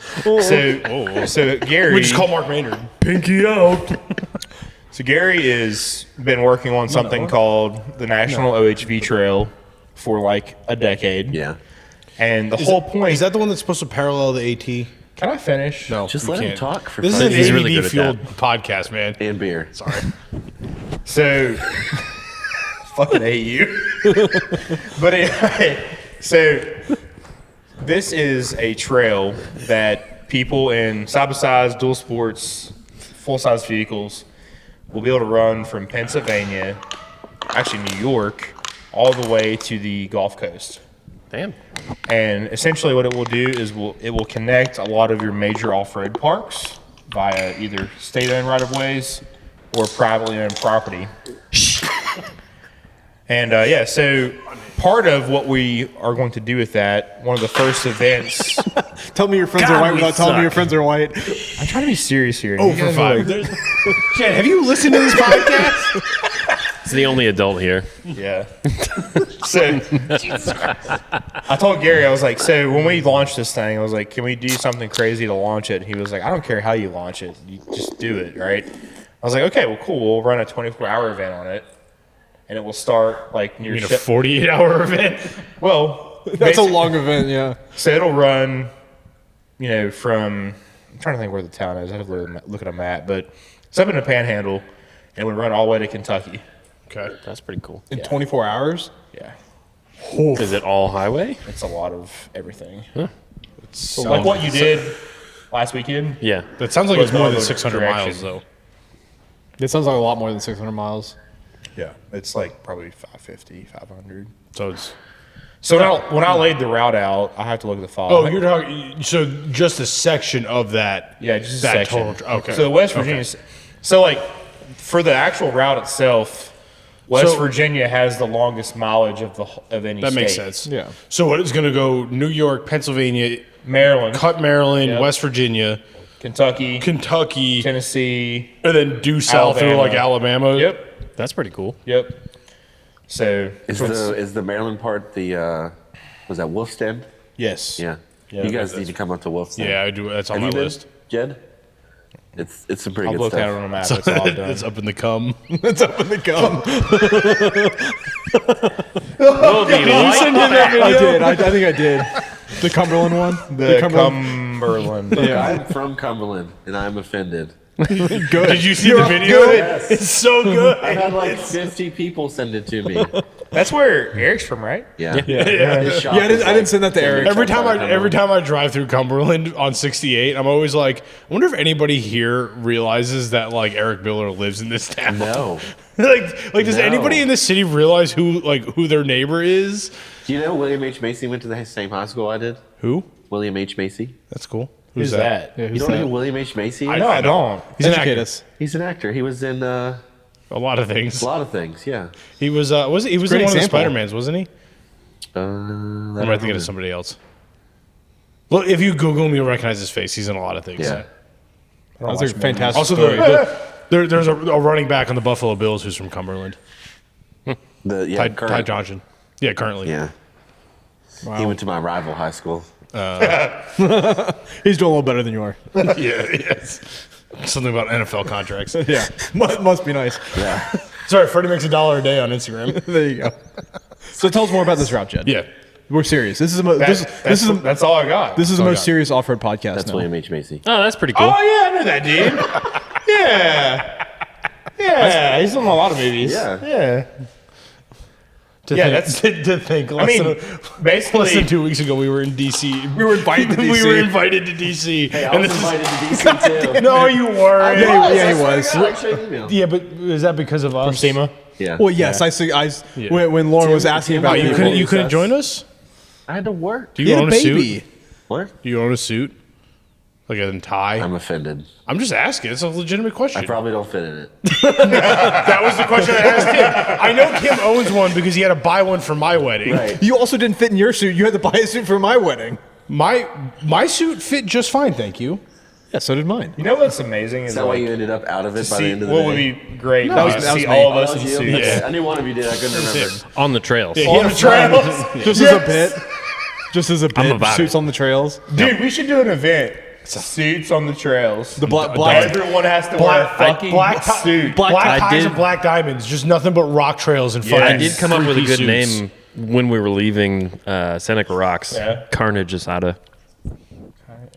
So Gary. We just call Mark Maynard. Pinky out. So Gary has been working on something called the National OHV Trail for like a decade. Yeah. And the whole point Is that the one that's supposed to parallel the AT? Can I finish? No, Just we let him can't. talk for This is fun. an He's ADD really good at fueled podcast, man. And beer. Sorry. So fucking hate you. But anyway, so this is a trail that people in side-by-sides, dual sports, full-size vehicles will be able to run from Pennsylvania, actually New York, all the way to the Gulf Coast. Damn. And essentially what it will do is it will connect a lot of your major off-road parks via either state-owned right-of-ways or privately owned property. And yeah, so part of what we are going to do with that, one of the first events. Tell me your friends God, are white we without telling me suck. your friends are white. I'm trying to be serious here. Oh, You for guys are five. like- Jen, have you listened to this podcast? He's the only adult here. Yeah. So I told Gary, I was like, so when we launched this thing, I was like, can we do something crazy to launch it? And he was like, I don't care how you launch it. You just do it, right? I was like, okay, well, cool. We'll run a 24-hour event on it. And it will start like near You mean a 48-hour event? Well, That's a basic- long event, yeah. So it'll run, from, I'm trying to think where the town is. I have to look at a map, but it's up in the Panhandle, and it would run all the way to Kentucky. Okay. That's pretty cool. In 24 hours? Yeah, Is it all highway? it's a lot of everything. So Like what you did last weekend. Yeah. That sounds like it's more than Other 600 direction. miles, though. It sounds like a lot more than 600 miles. Yeah, it's like probably 550, 500. So it's. So when I laid the route out, I have to look at the file. Oh, you're talking. So just a section of that. Yeah, just a that section. total. Okay. So West Virginia. So like for the actual route itself, West So- Virginia has the longest mileage of any that state. makes sense. Yeah. So what is going to go New York, Pennsylvania, Maryland, cut Maryland, Yep. West Virginia, Kentucky, Kentucky, Tennessee. and then due south through Alabama. like Alabama. Yep. That's pretty cool. Yep. So Is the Maryland part the, was that Wolf's Den? Yes. Yeah. You guys need to come up to Wolf's. Yeah, I do. That's on Have my you been, list. Jed? It's some pretty I've good looked at it stuff. on a map. That's all I've done. It's up in the cum. It's up in the gum. We'll be like I did. I think I did. The Cumberland one. The Cumberland. I'm from Cumberland, and I'm offended. Good. Did you see the video? Yes. It's so good. I've had like 50 people send it to me. That's where Eric's from, right? Yeah. Yeah, I didn't send that to Eric. Every time I drive through Cumberland on 68, I'm always like, I wonder if anybody here realizes that like Eric Miller lives in this town. No. like does No. anybody in the city realize who their neighbor is? Do you know William H. Macy went to the same high school I did? Who? William H. Macy. That's cool. Who's that? Yeah, You who's don't know that? who William H. Macy is? No, I don't. He's an Educate actor. us. He's an actor. He was in a A lot of things. lot of things, yeah. He was he was Great in one of the example. Spider-Mans, wasn't he? I'm Or am I thinking of somebody else? Well, if you Google him, you'll recognize his face. He's in a lot of things. Yeah. That was a fantastic Also, story. there's a running back on the Buffalo Bills who's from Cumberland. Ty current- Johnson. Yeah, currently. Yeah. He went to my rival high school. He's doing a little better than you are. Yeah, yes. Something about NFL contracts. Yeah, must be nice. Yeah. Sorry, Freddie makes $1 a day on Instagram. There you go. So tell us more about this route, Jed. Yeah. We're serious. This is the That's all I got. this is the most serious off-road podcast. That's now. William H. Macy. Oh, that's pretty cool. Oh yeah, I know that dude. Yeah, he's in a lot of movies. Yeah. That's. To think. I mean, basically, Less than 2 weeks ago, we were in DC. We were invited to DC. We were invited to DC. Hey, I was invited to DC too. No, you weren't. Yeah, he was. I actually emailed. Yeah, but is that because of us? from SEMA. Yeah. Well, yes, when Lauren was asking about You people. couldn't join us? I had to work. Do you own a baby. suit? What? Do you own a suit? Like a tie? I'm offended. I'm just asking. It's a legitimate question. I probably don't fit in it. That was the question I asked him. I know Kim owns one because he had to buy one for my wedding. Right. You also didn't fit in your suit. You had to buy a suit for my wedding. My suit fit just fine, thank you. Yeah, so did mine. You know what's amazing is Is that why like, you ended up out of it to by the see end of the what day? would be great. That was- to that was see me. all of us That in was you? suits. Okay. I knew one of you did. I couldn't remember. On the trails. Yeah, On the trails. Just as a bit. Just as a bit. about Suits it. on the trails. Dude, we should do an event. Suits on the trails. The black Everyone has to wear a fucking suit. black Black I ties did- and black diamonds. Just nothing but rock trails and fucking. I did come up with a good three-piece suits. name when we were leaving Seneca Rocks. Yeah. Carnage Asada.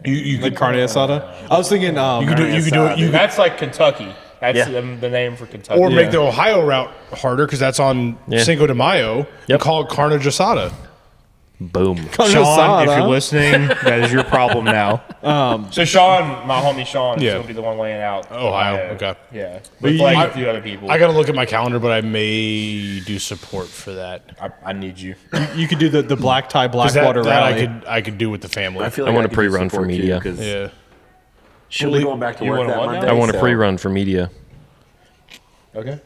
You Like carne asada. I was thinking. You could do it. You could, That's like Kentucky. That's Yeah. the name for Kentucky. or make the Ohio route harder because that's on Yeah. Cinco de Mayo. And call it Carnage Asada. Boom. Carne Sean, asada. if you're listening, that is your problem now. So Sean, my homie Sean, is Yeah. going to be the one laying out Ohio, okay. Yeah, with like a few other people. I got to look at my calendar, but I may do support for that. I need you. You could do the black tie, 'Cause that Blackwater rally. I could do with the family. I feel I like want a could do pre-run for support, too, media. 'cause Yeah. She'll be going back to You work want that what now? Monday. I want a so- pre-run for media. Okay.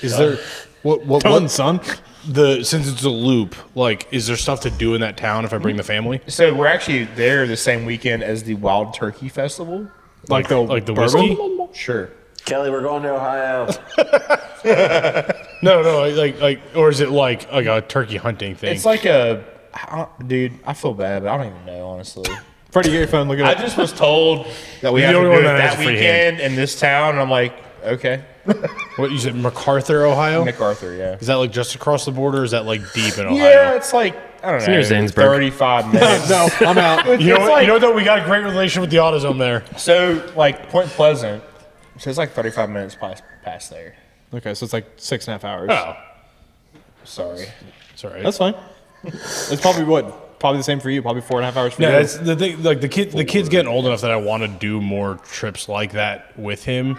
Is there what Done, son. since it's a loop, like is there stuff to do in that town if I bring the family? So we're actually there the same weekend as the Wild Turkey Festival. Like the Like the bourbon? whiskey? Sure. Kelly, we're going to Ohio. No, like or is it like a turkey hunting thing? It's like dude. I feel bad, but I don't even know honestly. Freddie, get your phone. Look I at it. just was told that we You're have the to only do one it that has that free weekend in this town, and I'm like, okay. What you said, MacArthur, Ohio? MacArthur, yeah. Is that like just across the border? Or is that like deep in Ohio? Yeah, it's like I don't know, near Zanesburg. 35 minutes. No, I'm out. You know, It's what, like- you know though, we got a great relation with the AutoZone there. So like Point Pleasant, so it's like 35 minutes past there. Okay, so it's like 6.5 hours. Oh, Sorry. sorry. That's fine. It's probably the same for you. Probably 4.5 hours for Yeah, you. that's the thing. Like the kid's getting old enough that I want to do more trips like that with him,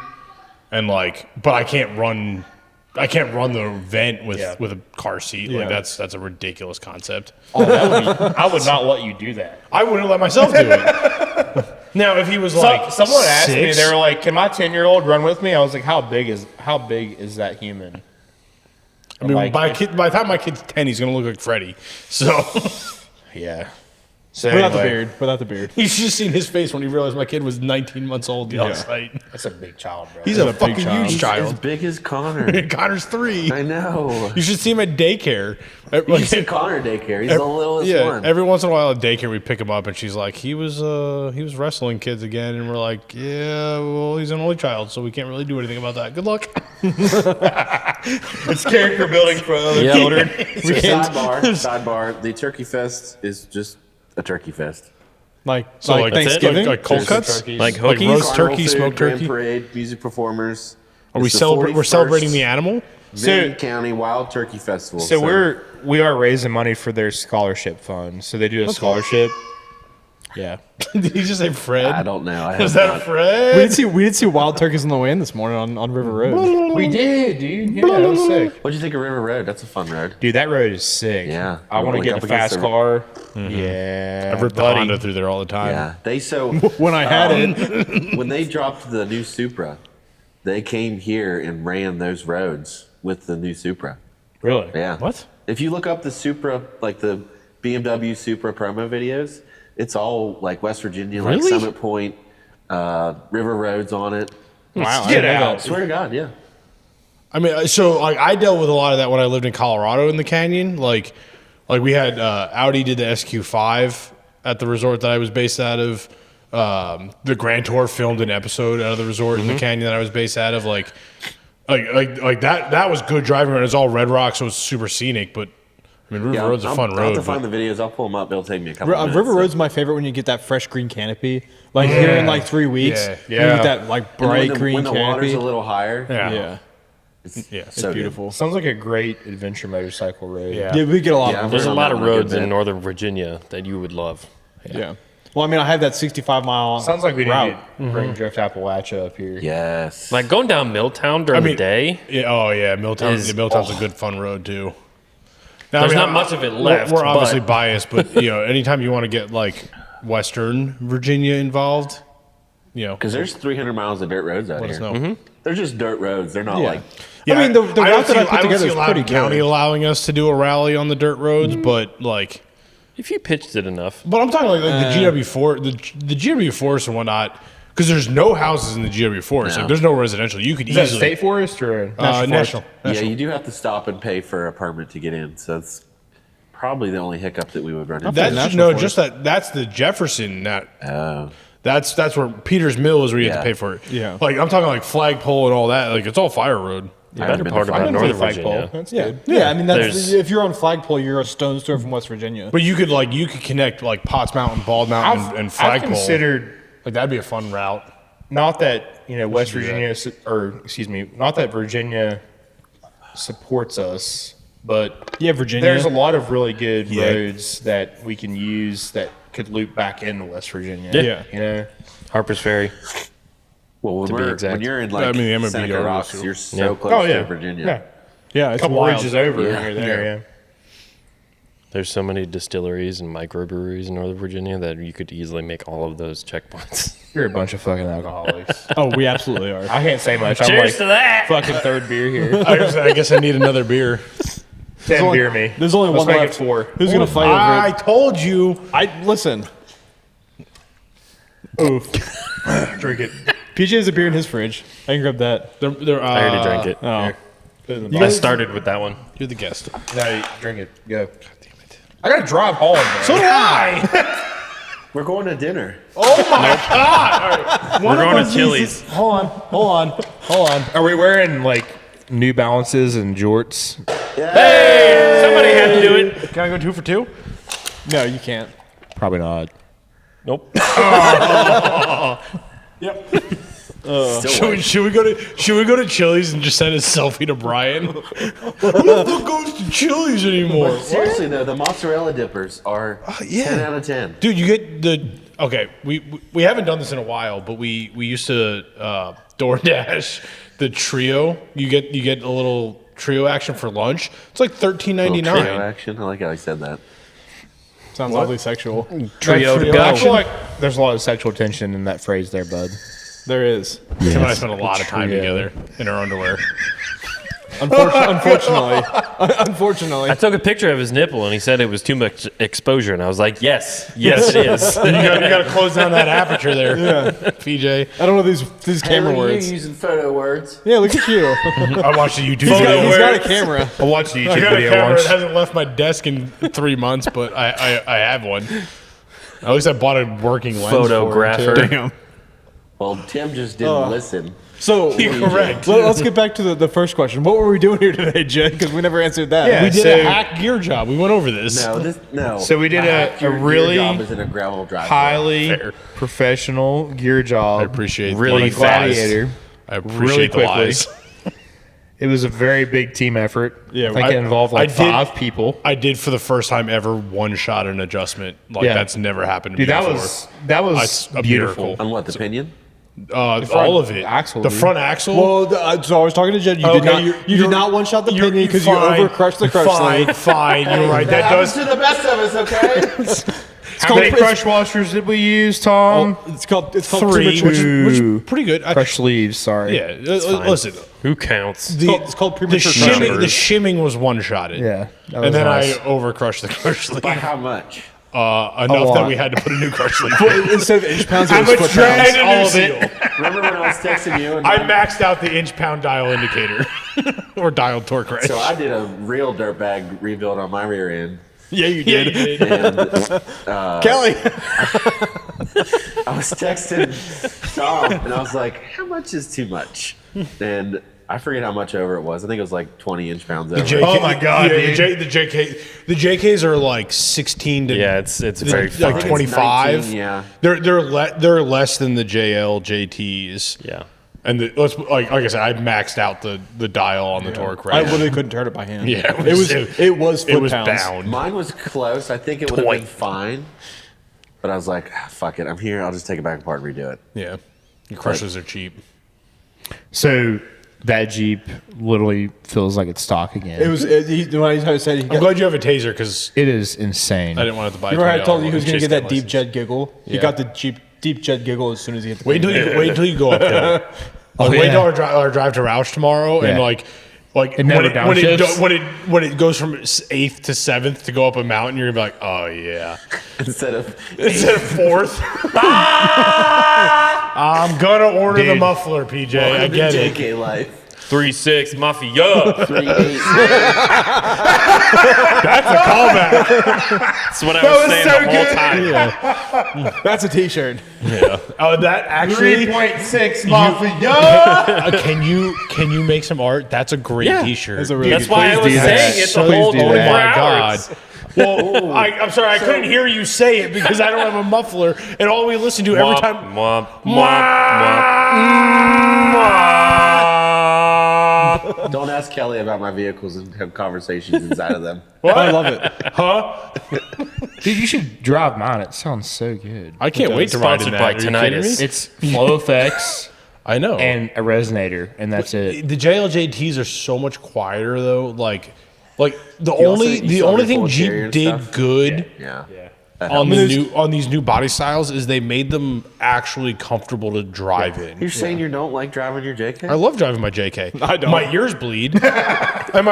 and like, but I can't run the event with a car seat. Like Yeah. that's a ridiculous concept. I would not let you do that. I wouldn't let myself do it. Now, if he was like Someone asked me, 6, they were like, "Can my 10-year-old run with me?" I was like, "How big is that human?" I mean, like- by the time my kid's 10, he's gonna look like Freddie. So Yeah. So Without the anyway, beard. Without the beard. You should have seen his face when he realized my kid was 19 months old on site. That's a big child, bro. He's a big fucking child. huge He's as child. big as Connor. Connor's 3. I know. You should see him at daycare. You see Connor daycare. He's the littlest one. Every once in a while at daycare we pick him up and she's like, he was wrestling kids again, and we're like, yeah, well, he's an only child, so we can't really do anything about that. Good luck. It's character building for other children. Sidebar. The Turkey Fest is just a turkey fest. Like That's Thanksgiving? like cold cuts, turkeys. Like like Hokies? roast Carnival turkey, food, smoked grand turkey. parade, music performers. Are we It's the we're celebrating the 41st animal? Vinton County Wild Turkey Festival. So we are raising money for their scholarship fund. So they do a scholarship. Yeah. Did you just say Fred? I don't know. I Is have that not- Fred? We did see wild turkeys on the way in this morning on River Road. We did, dude. Yeah, that was sick. What'd you think of River Road? That's a fun road. Up that road is sick. Yeah. I want to Like get up a against fast the- car. Yeah. I've ripped the Honda through there all the time. Yeah. They When I had it. when they dropped the new Supra, they came here and ran those roads with the new Supra. Really? Yeah. What? If you look up the Supra, like the BMW Supra promo videos, it's all like West Virginia, like Really? Summit Point, River Roads on it. Wow. Get I out. Swear to God, yeah. I mean, so like I dealt with a lot of that when I lived in Colorado in the canyon. Like we had Audi did the SQ5 at the resort that I was based out of. The Grand Tour filmed an episode out of the resort in the canyon that I was based out of. Like that was good driving. It was all red rock, so it was super scenic. But I mean, River Road's a fun I'll road. have to find but- the videos. I'll pull them up. It'll take me a couple minutes. River Road's my favorite when you get that fresh green canopy. Like here in like 3 weeks. Yeah. You get that like And bright when green when the water's canopy. a little higher. Yeah. Yeah. It's So good. beautiful. Sounds like a great adventure motorcycle road. Yeah. Yeah, we get a lot Yeah, of There's a on lot that of one a good roads in bit. Northern Virginia that you would love. Yeah. Well, I mean, I have that 65-mile Sounds like we need route. to bring Drift Appalachia up here. Yes. Like going down Milltown during the day. Yeah, oh yeah, Milltown. Is- Milltown's a good fun road too. Now, There's not much of it left, We're obviously but- biased, but anytime you want to get like Western Virginia involved, Because there's 300 miles of dirt roads out let here. us know. They're just dirt roads. They're not Yeah. like. Yeah, I mean, the don't route that I see- put don't together see is Loudoun pretty County good. allowing us to do a rally on the dirt roads, but like, If you pitched it enough. but I'm talking like the GW4, the GW Forest and whatnot, because there's no houses in the GW Forest. No. Like, there's no residential. You could Is that easily state forest or national. Yeah, you do have to stop and pay for a permit to get in. So it's probably the only hiccup that we would run into. That's national no, just that. That's the Jefferson. Oh. That's where Peters Mill is where you have to Yeah. pay for it. Yeah. Like I'm talking like flagpole and all that. Like it's all fire road. The better part about Northern Virginia. That's Yeah. good. Yeah, I mean, that's, There's- if you're on Flagpole, you're a stone's throw from West Virginia. But you could connect like Potts Mountain, Bald Mountain, and I've Flagpole. considered Like that'd be a fun route. not that West do that. Virginia, or excuse me, not that Virginia supports us, but Yeah, Virginia. there's a lot of really good Yeah. roads that we can use that could loop back into West Virginia. Yeah. Harper's Ferry. Well, when, To be exact. when you're in I like mean, the MLB Seneca are Rocks, too. you're so Yeah. close Oh yeah, to Virginia. Yeah. Yeah, A it's couple wild. ridges over, Yeah. and you're there. Yeah. There's so many distilleries and microbreweries in Northern Virginia that you could easily make all of those checkpoints. You're a bunch of fucking alcoholics. Oh, we absolutely are. I can't say much. I'm Cheers like to that! fucking third beer here. I guess I need another beer. 10 beer me. There's only Let's one make left. it 4. Who's gonna fight I over it? told you. Listen. Oof. Drink it. PJ has a beer in his fridge. I can grab that. I already drank it. Oh, Put it in the I box. started with that one. You're the guest. No, drink it. Go. God damn it. I gotta drive home, man. So do I. We're going to dinner. Oh my god! We're going to Chili's. hold on. Are we wearing like New Balances and jorts? Somebody had to do it. Can I go 2 for 2? No, you can't. Probably not. Nope. Should we go to Chili's and just send a selfie to Brian? Who the fuck goes to Chili's anymore? Seriously though, the mozzarella dippers are 10 out of 10. Dude, you get we haven't done this in a while, but we used to DoorDash the trio. You get a little trio action for lunch. It's like $13.99. Trio action. I like how he said that. Sounds oddly sexual. Trio to trio go. I feel like there's a lot of sexual tension in that phrase there, bud. There is. Tim and I spent a lot of time Trio. together in our underwear. Unfortunately. I took a picture of his nipple and he said it was too much exposure, and I was like, yes, it is. You got to close down that aperture there, PJ. I don't know these camera You're words. using photo words. Yeah, look at you. I watched a YouTube He's video. got a camera. I watched a I YouTube got a video camera. once. It hasn't left my desk in 3 months, but I have one. At least I bought a working lens. Photographer. For it too. Damn. Well, Tim just didn't listen. So Correct. let's get back to the first question. What were we doing here today, Jed? Because we never answered that. Yeah. We did So- a hack gear job. We went over this. No. So we did hack a your really job is in a gravel driveway. highly Fair. professional gear job. I appreciate Really the lies. Gladiator. I appreciate really the quickly. lies. It was a very big team effort. Yeah, I think it involved I like did- 5 people. I did for the first time ever one shot an adjustment. Like Yeah. that's never happened to Dude, me that before. was That's a beautiful. miracle. On what, the pinion? All of it. axle, the dude. front axle. Well, so I was talking to Jed. You did not. You did not one shot the pinion because you overcrushed the crush Fine, sleeve. fine. You're right. That does. to the best of us, okay? How many crush washers did we use, Tom? It's called 3, premature. which is pretty good. Crush sleeves, sorry. Yeah, listen. Who counts? It's called The premature shimming, crush. the shimming was one shotted. Yeah. that was And then nice. I overcrushed the crush sleeve By how much? enough lot. that we had to put a new crush sleeve. Instead of inch pounds, it How was much foot drag? pounds. all all of of it. Remember when I was texting you? And I maxed out the inch pound dial indicator or dial torque wrench. so I did a real dirtbag rebuild on my rear end. Yeah, you Yeah, did. you did. And Kelly. I was texting Tom, and I was like, how much is too much? And I forget how much over it was. I think it was like 20 inch pounds over. Oh my God, Yeah, dude. the JKs are like 16 to Yeah, it's very like fine. 25. 19, yeah. They're less than the JL JTs. Yeah. And like I said, I maxed out the dial on the torque I wrench. literally couldn't turn it by hand. Yeah, it was foot it was pounds. bound. Mine was close. I think it would have been fine. But I was like, fuck it. I'm here. I'll just take it back apart and redo it. Yeah, the crushes are cheap. So that Jeep literally feels like it's stock again. It was when I said he I'm got. glad you have a taser because It is insane. I didn't want to buy. Remember I $20 told you he was one going to chase get that cam deep license. Jed giggle? He Yeah. got the deep Jed giggle as soon as he hit the Wait till you go up there. Oh, Wait yeah. till our drive to Roush tomorrow, and Yeah. like It never downshifts? when it goes from 8th to 7th to go up a mountain, you're gonna be like, oh yeah. Instead of Instead of 4th. I'm gonna order the Dude. muffler, PJ. I get it. JK life. 3-6 Mafia. 3-8. That's a callback. That's what I was saying the whole time. That's a T-shirt. Yeah. Oh, that actually. 3.6 Mafia. Can you make some art? That's a great T-shirt. That's a really That's good why I was do that. saying it the Please whole do 24 that. hours. Well, I'm sorry, I couldn't hear you say it because I don't have a muffler, and all we listen to every time. Mwah, mwah. Don't ask Kelly about my vehicles and have conversations inside of them. I love it. Huh? Dude, you should drive mine. It sounds so good. I can't wait to ride in Sponsored that. by Are you kidding me? tinnitus. It's flow effects I know. and a resonator, and that's it. The JLJTs are so much quieter though. Like the You also- only you the saw only the thing full Jeep interior did stuff? good Yeah. on these new body styles is they made them actually comfortable to drive in. You're saying you don't like driving your JK? I love driving my JK. I don't. My ears bleed. And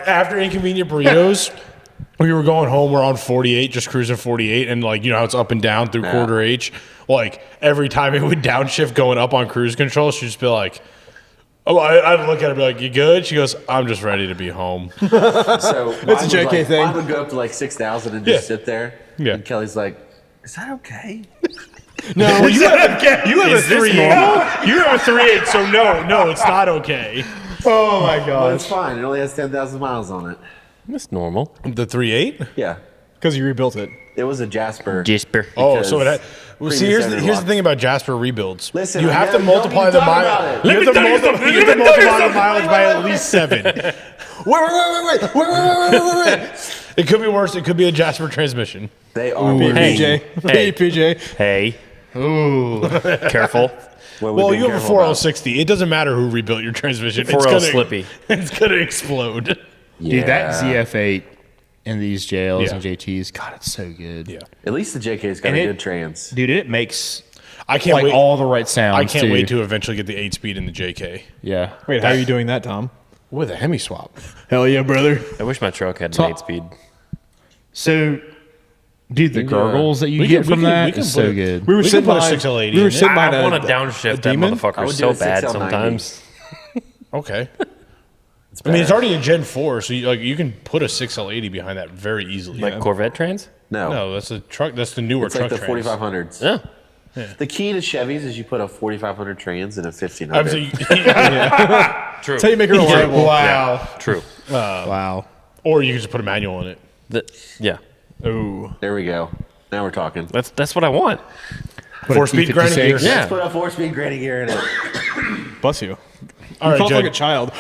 after Inconvenient Burritos, we were going home. We're on 48, just cruising 48, and like you know how it's up and down through quarter H. Like every time it would downshift going up on cruise control, she'd just be like, "Oh," I'd look at her and be like, "You good?" She goes, "I'm just ready to be home." So it's a JK thing. Mine would go up to like 6,000 and just sit there. Yeah. And Kelly's like, "Is that okay?" No, you have a 3.8. You have a 3.8, so no, it's not okay. Oh my But god. it's fine. It only has 10,000 miles on it. That's normal. The 3.8? Yeah. because you rebuilt it. It was a Jasper. Gisper. Oh, so it had. Well, see, here's Premium the center thing about Jasper rebuilds. Listen, you I have to don't multiply need the to talk mileage. about it. You have to multiply the mileage by at least 7. Wait. It could be worse. It could be a Jasper transmission. They are. PJ. Hey. PJ. Hey. Ooh. Careful. Well, you have a 4060. It doesn't matter who rebuilt your transmission. 4L slippy. It's gonna explode. Dude, that ZF8 and these JLs Yeah. and JTs, God, it's so good. Yeah. At least the JK's got And a it- good trans. Dude, it makes I can't like wait. all the right sounds. I can't too. wait to eventually get the 8-speed in the JK. Yeah. Wait, how are you doing that, Tom? With a Hemi swap. Hell yeah, brother. I wish my truck had an 8-speed. So, dude, the gurgles that you we get can- from we can- that we can is put so it- good. We were We sitting can put a behind 6L80 We were in sitting I behind want to downshift that demon? I motherfucker would so do a bad 6L90. sometimes. Okay. I mean, it's already a Gen 4, so you can put a 6L80 behind that very easily. Like Corvette trans? no, that's a truck. That's the newer It's like truck. the trans. 4500s. Yeah. The key to Chevys is you put a 4500 trans in a I'm 1500. saying- True. That's how you make it reliable. Wow. True. Wow. or you can just put a manual in it. Yeah. Ooh. There we go. Now we're talking. That's what I want. 4-speed grinding gear. Yeah. Let's put a 4-speed grading gear in it. Bless you. All You right, cough like a Jed. child.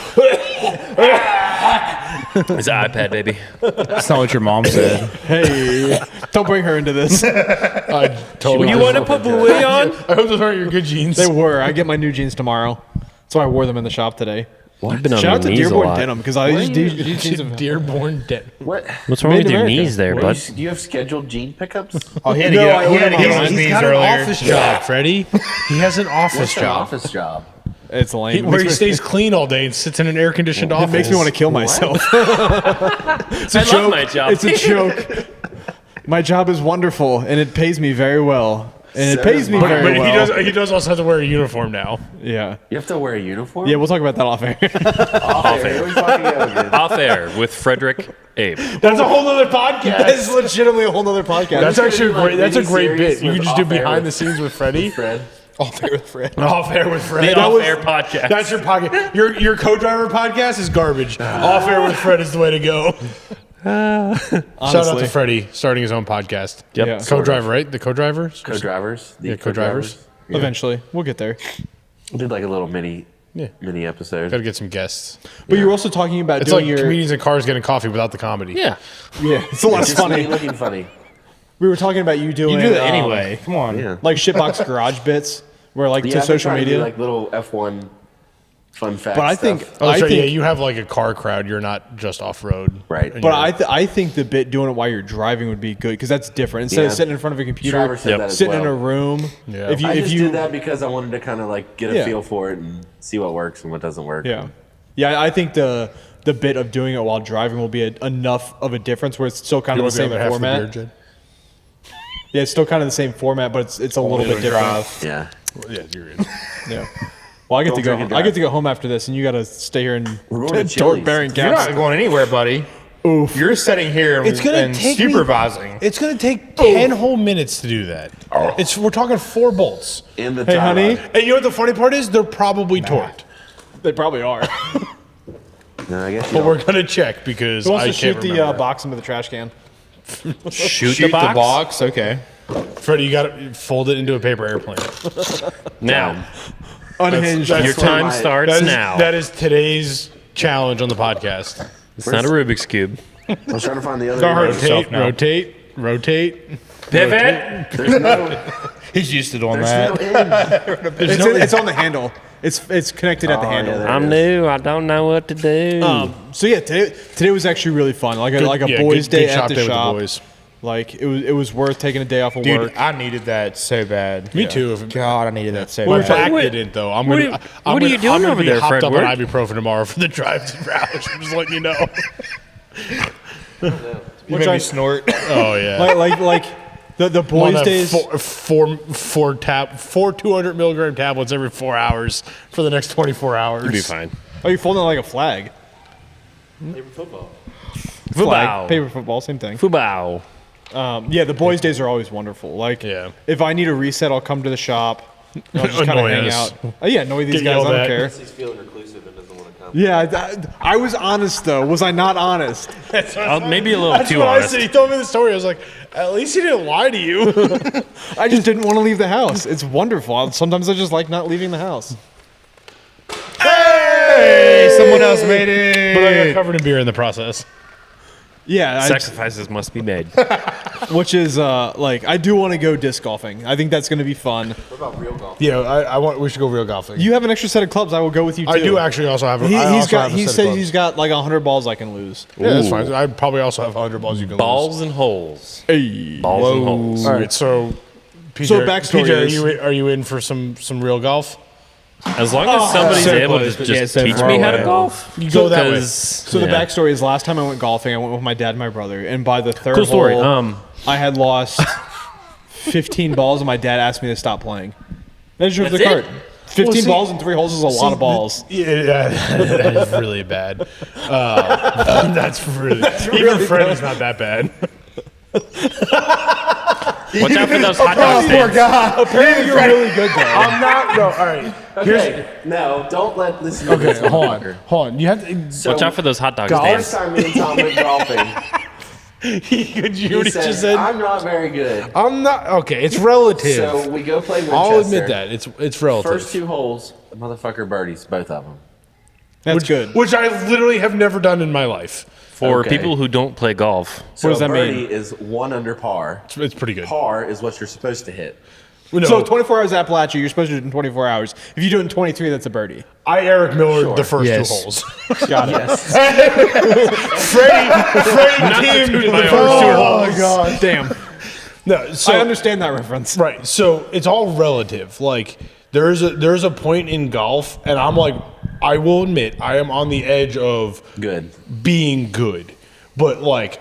It's an iPad, baby. That's not what your mom said. Hey, don't bring her into this. I totally. You want to put buoy on? I hope those aren't your good jeans. They were. I get my new jeans tomorrow. So I wore them in the shop today. I've been on Shout out to my knees a Dearborn lot. Denim because I use these jeans. Dearborn Denim. What? What's wrong Made with in your America. knees there, bud? Do you have scheduled gene pickups? Oh, he had to No, get, I he had to ordered get mine. on his He's knees got earlier. an office job, Freddie. He has an office What's an job office job? It's lame. where he stays clean all day and sits in an air conditioned office. It makes me want to kill myself. It's a I joke. love my job. It's a joke. My job is wonderful and it pays me very well. And it So pays me does mine. very But well. he does also have to wear a uniform now. Yeah. You have to wear a uniform? Yeah, we'll talk about that off air. Off air. Here we fucking go, dude. Off air with Frederick Abe. That's a whole other podcast. That's legitimately a whole nother podcast. That's actually a gonna great. be like That's a great miniseries bit. You with can just do Off Air behind with- the scenes with Freddie. Fred. off air with Fred. Off air with Fred. The Off Air podcast. That's your podcast. Your co-driver podcast is garbage. Off air with Fred is the way to go. Shout out Honestly. to Freddie starting his own podcast. Yep. Yeah. Co-driver, right? The co-drivers. Co-drivers. The Yeah, co-drivers. Yeah. Eventually, we'll get there. Did like a little mini episode. Got to get some guests. But you were also talking about It's doing like your. comedians in cars getting coffee without the comedy. Yeah. Yeah, it's a lot Just funny. me looking funny. We were talking about you doing. You do that anyway. Come on. Yeah. Like shitbox garage bits, where like Yeah, to I've been social trying to do, media. like little F1 fun facts. But I think, Oh, I sorry, think, yeah, you have like a car crowd. You're not just off road. Right. And but you're- I think the bit doing it while you're driving would be good because that's different. Instead of Yeah. sitting in front of a computer, Trevor said that as sitting in well. a room. Yeah. If you, I if just you, did that because I wanted to kind of like get a Yeah. feel for it and see what works and what doesn't work. yeah, yeah, I think the bit of doing it while driving will be enough of a difference where it's still kind You of the want the same other half of the format. beer, Jed? Yeah, it's still kind of the same format, but it's a little bit different. Yeah. Yeah, you're in. Yeah. Well, I get Don't to go. drink and I get drive. to go home after this, and you got to stay here and We're going to torque Chili's. bearing You're caps. not going anywhere, buddy. Oof. You're sitting here and supervising. It's gonna take 10 whole minutes to do that. We're talking 4 bolts. In the Hey, tie honey. rod. And you know what the funny part is? They're probably torqued. They probably are. No, I guess you But we're don't. gonna check because Who wants I to shoot can't the remember. box into the trash can? Shoot, Shoot the box. Okay. Freddie, you gotta fold it into a paper airplane. Now, Unhinged. That's your what time my- starts now. That is today's challenge on the podcast. It's not a Rubik's Cube. I was trying to find the other. Rotate, now. rotate. Pivot. There's no, He's used to doing there's no that. end. It's on the handle. It's connected at the Oh, handle. yeah, there I'm it is. new. I don't know what to do. So yeah, today was actually really fun. Like a Yeah, boys' good day at shop the day with the shop. boys. Like it was worth taking a day off of Dude, work. I needed that so bad. Me too. God, I needed that so My bad. back What- didn't though. I'm what gonna. are- what are you doing I'm gonna over be there, hopped Fred? up Where- on ibuprofen tomorrow for the drive to Roush. I'm just letting you know. You Which made I- me snort. Oh yeah. like the I'm on boys' that days. four 200 milligram tablets every 4 hours for the next 24 hours. You'll be fine. Oh, you're folding it like a flag. Fubao. Flag, paper football, same thing. Fubao. Yeah, the boys' days are always wonderful. Like, Yeah. if I need a reset, I'll come to the shop. I'll just kind of Annoy hang us. out. Yeah, annoy these Get guys. I yelled don't at. care. He's feeling reclusive and doesn't want to come. Yeah, I was honest though. Was I not honest? Maybe a little That's too what I honest. said. He told me the story. I was like, at least he didn't lie to you. I just didn't want to leave the house. It's wonderful. Sometimes I just like not leaving the house. Hey, someone else made But I got it. covered in beer in the process. Yeah, Sacrifices must be made. which is like I do want to go disc golfing. I think that's going to be fun. What about real golf? Yeah, I want. We should go real golfing. You have an extra set of clubs. I will go with you too. I do actually also have. He, I he's also got. have a He set of said clubs. he's got like 100 balls I can lose. Yeah, that's fine. I probably also have 100 balls you can Balls and holes. Hey. Balls and holes. lose. All right, so PJ, So backstory PJ, is- are you in for some real golf? As long as somebody's so able close, to but just yeah, so teach far me how to away. golf. You go that way. Because- So the yeah. backstory is last time I went golfing, I went with my dad and my brother, and by the third Cool story. hole, I had lost 15 balls, and my dad asked me to stop playing. Then I drove the That's cart. it? 15 see- balls in 3 holes is a lot of balls. Yeah, that is really bad. That's really even Freddie's not that bad. Watch out for those hot dog stands. Apparently you're really good though. I'm not. No, all right. Okay, no, don't listen to Okay, this hold motherfucker. on. Hold on. You have to. So, Watch out for those hot dog First stands. time me and Tom went golfing, Could you he what he said, just said? I'm not very good. I'm not. Okay, it's relative. So we go play Winchester. I'll admit that it's relative. First 2 holes, the motherfucker birdies, both of them. That's good. Which I literally have never done in my life. For Okay. people who don't play golf, So What does that birdie mean? is 1 under par. It's pretty good. Par is what you're supposed to hit. No, So 24 hours Appalachia, you're supposed to do it in 24 hours. If you do it in 23, that's a birdie. I Eric Miller the first Yes. 2 holes. Got it. Yes. Freddie Kim toot the my first horn. 2 Oh holes. god. Damn. No, so I understand that reference. right. So it's all relative. Like there's a point in golf, and I'm like, I will admit, I am on the edge of Good. being good. But like,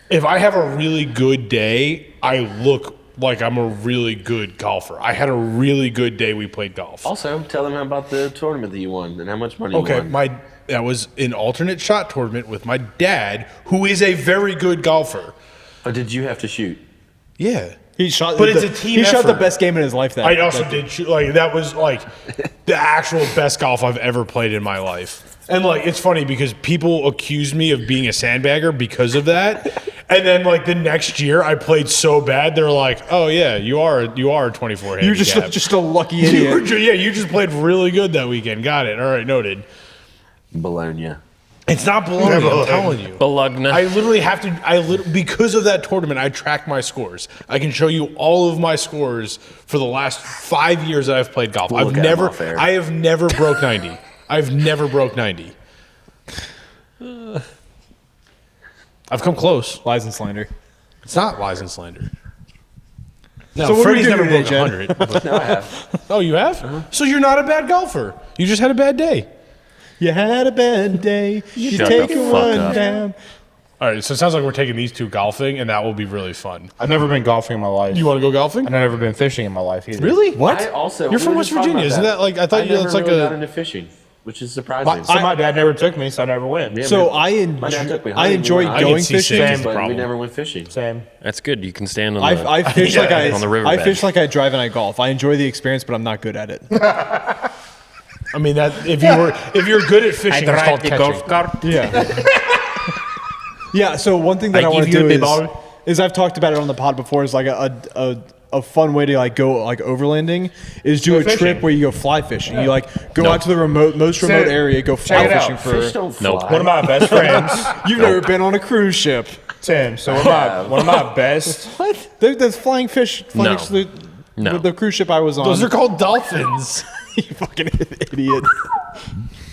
if I have a really good day, I look like I'm a really good golfer. I had a really good day. We played golf. Also, tell them about the tournament that you won and how much money you Okay, won. that was an alternate shot tournament with my dad, who is a very good golfer. But did you have to shoot? Yeah. He shot. But it's a team He shot the effort. best game in his life. That I also did shoot, like that was like the actual best golf I've ever played in my life. And like it's funny because people accuse me of being a sandbagger because of that. And then like the next year I played so bad they're like, "Oh yeah, you are a 24 You're handicap." just a lucky You were idiot. you just played really good that weekend. Got it. All right, noted. Bologna. It's not baloney, I'm telling you. Bologna. I literally have to. Because of that tournament, I track my scores. I can show you all of my scores for the last 5 years that I've played golf. We'll look at 'em off air. I have never broke 90. I've never broke 90. I've come close. Lies and slander. It's not lies and slander. No, So what are we Freddie's doing never today, broke Jen? 100. but- No, I have. Oh, you have? So you're not a bad golfer. You just had a bad day. You had a bad day. You Shut take the a fuck one up. down. All right, so it sounds like we're taking these 2 golfing, and that will be really fun. I've never been golfing in my life. You want to go golfing? And I've never been fishing in my life either. Really? What? I also. You're we from were West just talking Virginia, about isn't that like- I thought I you- never that's like really a- got into fishing, which is surprising. So my dad never took me, so I never went. Yeah, So my dad took me I hunting enjoy when I going get fishing. seasick. but problem. we never went fishing. Same. That's good. You can stand on I the. fish like I on the I riverbed. fish like I drive and I golf. I enjoy the experience, but I'm not good at it. I mean, that if you're good at fishing, it's called catching. cart. Yeah. Yeah. So one thing that I, I want give to you do the ball. is I've talked about it on the pod before. Is like a fun way to like go like overlanding is do Go a trip fishing. where you go fly fishing. You like go out to the most remote area, go fly check it out. fishing for. Fish don't fly. Nope. One of my best friends, You've never been on a cruise ship. Tim. So one of my best. What? There's flying fish flying No. next to No. the cruise ship I was on. Those are called dolphins. You fucking idiot.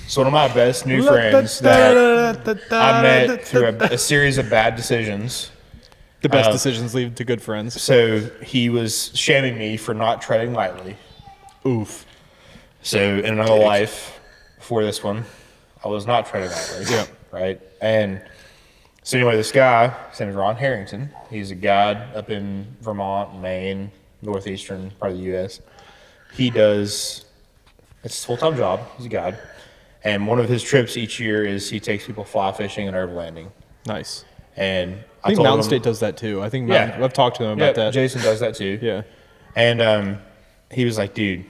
So one of my best new friends that I met through a series of bad decisions. The best decisions lead to good friends. So he was shaming me for not treading lightly. Oof. So in another life, before this one, I was not treading lightly. Yeah. Right. And so anyway, this guy, his name is Ron Harrington. He's a guide up in Vermont, Maine, northeastern part of the U.S. He does. It's his full-time job. He's a guide. And one of his trips each year is he takes people fly fishing and overlanding. Nice. And I think told Mountain him- State does that too. I think Yeah. I've talked to him about that. Jason does that too. Yeah. And he was like, dude,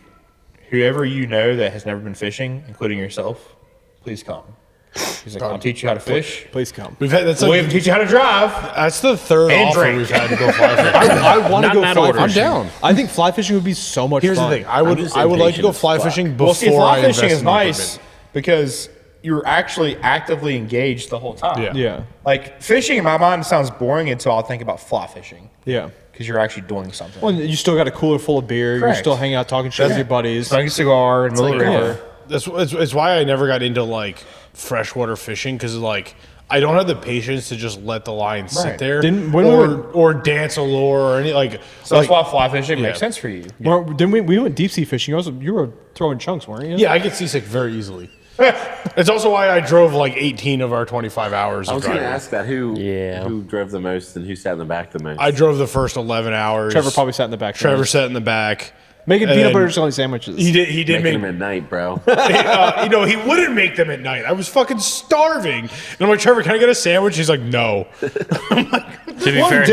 whoever you know that has never been fishing, including yourself, please come. He's like, I'll teach you how to fish. Please come. We've had that's We'll like, even teach you how to drive. that's the third And offer drink. we've had to go fly fishing. I want to Not go in that fly order. fishing. I'm down. I think fly fishing would be so much Here's fun. the thing: I I'm just would like to go impatient fly as fuck. fishing before Well, see, fly I fishing invest is in the nice equipment. because you're actually actively engaged the whole time. Yeah. Yeah. Like fishing in my mind sounds boring until I think about fly fishing Yeah. because you're actually doing something. Well, you still got a cooler full of beer. You're Correct. still hanging out talking shit with your buddies. Smoking a cigar in the middle of the like- river. That's it's why I never got into like freshwater fishing because like I don't have the patience to just let the line sit there When or dance a lure or any like. So that's why fly fishing makes sense for you. Well, then we went deep sea fishing. You were throwing chunks, weren't you? Yeah, I get seasick very easily. It's also why I drove like 18 of our 25 hours. I was going to ask that who drove the most and who sat in the back the most. I drove the first 11 hours. Trevor probably sat in the back. Trevor sat in the back. Making peanut butter jelly sandwiches. He did making make them at night, bro. he wouldn't make them at night. I was fucking starving. And I'm like, Trevor, can I get a sandwich? He's like, no. I'm like, To be fair,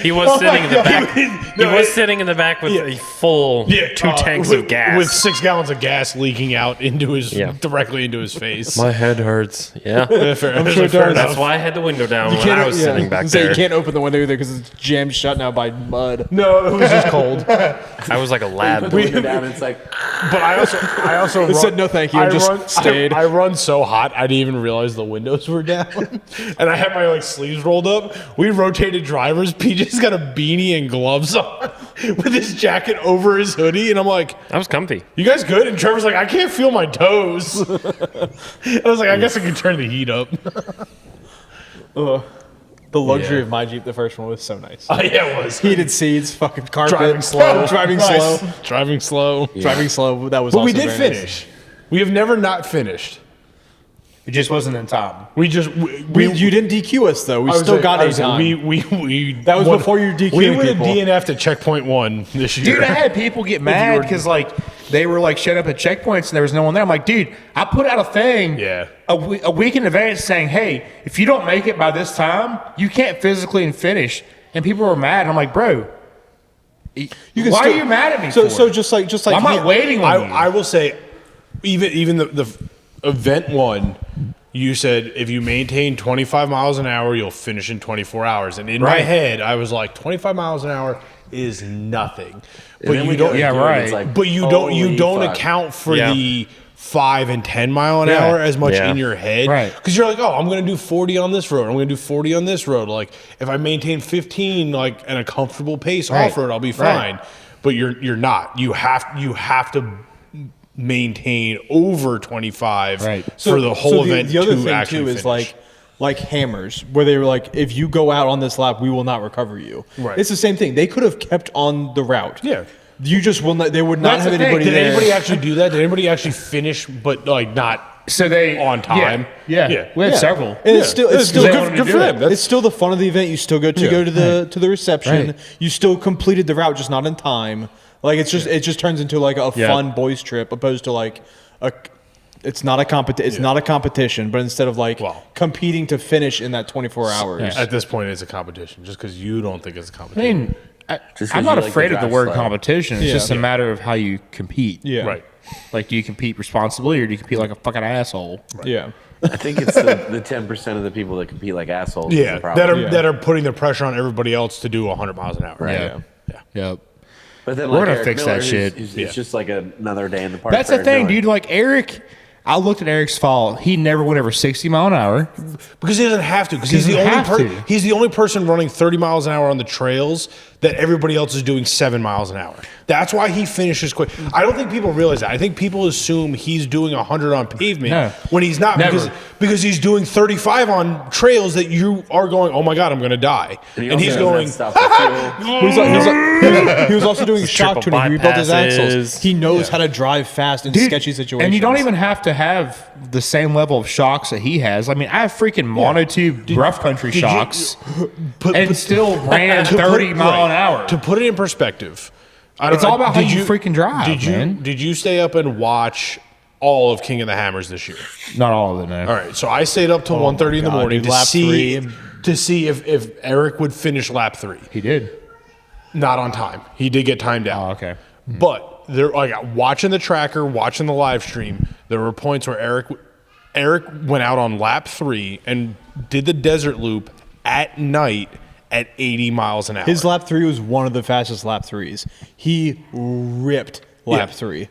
he was sitting in the back. He was sitting in the back with a full 2 tanks of gas. With 6 gallons of gas leaking out into his directly into his face. My head hurts. Yeah. I'm sure That's why I had the window down when I was sitting back there. You can't open the window either because it's jammed shut now by mud. No, it was just cold. I was like a lab. Put the window down and it's like, But I also said no thank you and just stayed. I run so hot I didn't even realize the windows were down. And I had my sleeves rolled up. We rotated drivers. PJ's got a beanie and gloves on with his jacket over his hoodie. And I'm like, I was comfy. you guys good? And Trevor's like, I can't feel my toes. And I was like, I guess I can turn the heat up. The luxury of my Jeep, the first one, was so nice. Oh, yeah, it was. Heated seats, fucking carpet. Driving slow. Driving Nice. slow. Driving slow. Driving slow. That was But we also did very nice. finish. We have never not finished. It just wasn't in time. We just You didn't DQ us, though. We still got a time. That was before you DQ'd We would have people. DNF'd at checkpoint 1 this year. Dude, I had people get mad because they were shut up at checkpoints and there was no one there. I'm like, dude, I put out a thing a week in advance saying, hey, if you don't make it by this time, you can't physically finish. And people were mad. And I'm like, bro, why are you mad at me? So just like why am I waiting on you? I will say, even the event 1, you said if you maintain 25 miles an hour, you'll finish in 24 hours. And in my head, I was like, 25 miles an hour is nothing. But you don't. Yeah, right. Like, But you don't account for the 5 and 10 mile an hour as much in your head. Right. Because you're like, oh, I'm going to do 40 on this road. I'm going to do 40 on this road. Like, if I maintain 15, and a comfortable pace off road, I'll be fine. But you're not. You have to maintain over 25 for the whole event. The other to thing actually too is finish. like hammers, where they were like, if you go out on this lap, we will not recover you. Right. It's the same thing. They could have kept on the route. Yeah. You just will not. They would not That's have the thing. anybody Did there. anybody actually do that? Did anybody actually finish, but not So they on time? Yeah. We had several. And it's still good for them. It's still the fun of the event. You still go to the reception. Right. You still completed the route, just not in time. Like it just turns into like a fun boys trip, opposed to like a. It's not a It's not a competition, but instead of competing to finish in that 24 hours. At this point, it's a competition. Just because you don't think it's a I competition. mean, Just 'cause I'm not you like afraid to of the drive word slow. competition. It's just a matter of how you compete. Yeah. Right. Like, do you compete responsibly or do you compete like a fucking asshole? Yeah. I think it's the 10% of the people that compete like assholes. is Yeah, the problem. that are putting the pressure on everybody else to do 100 miles an hour. Right. Yep. But then We're like gonna Eric fix Miller, that shit. It's just like another day in the park. That's for the thing, Eric Miller. dude. Like Eric, I looked at Eric's fall. He never went over 60 mile an hour. Because he doesn't have to. Because He doesn't he's the only person running 30 miles an hour on the trails that everybody else is doing 7 miles an hour. That's why he finishes quick. I don't think people realize that. I think people assume he's doing 100 on pavement when he's not. Never. Because he's doing 35 on trails that you are going, oh my God, I'm going to sketchy And he's going, He was also doing shock triple tuning. He rebuilt his bypasses. axles. He knows how to drive fast in Dude, sketchy situations. And you don't even have to have the same level of shocks that he has. I mean, I have freaking monotube rough country shocks and still ran 30 mile an hour. To put it in perspective, It's all about how you freaking drive, man. Did you stay up and watch all of King of the Hammers this year? Not all of it, no. All right, so I stayed up till 1:30 in the God, morning dude, to lap see three. if Eric would finish lap 3. He did. Not on time. He did get timed out. Oh, okay. But there, watching the tracker, watching the live stream, there were points where Eric went out on lap 3 and did the desert loop at night at 80 miles an hour. His lap 3 was one of the fastest lap 3s. He ripped lap 3.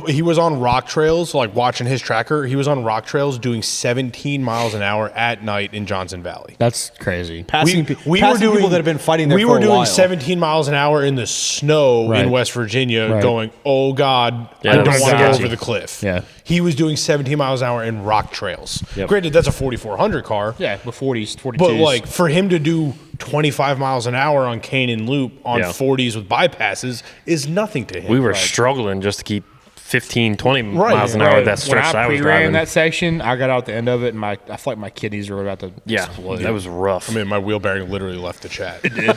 He was on rock trails, like watching his tracker. He was on rock trails doing 17 miles an hour at night in Johnson Valley. That's crazy. Passing people that have been fighting there We for were a doing while. 17 miles an hour in the snow Right. in West Virginia, Right. going, "Oh God, Yeah, I that don't was want to go sketchy. over the cliff." Yeah. He was doing 17 miles an hour in rock trails. Yep. Granted, that's a 4400 car. Yeah, the 40s, 42s. But like for him to do 25 miles an hour on Canaan Loop on Yeah. 40s with bypasses is nothing to him. We were struggling just to keep 15, 20 Right, miles an hour Right. that stretch when I was pre-ran driving. that section, I got out the end of it, and I felt like my kidneys were about to Yeah, explode. that was rough. I mean, my wheel bearing literally left the chat. It did.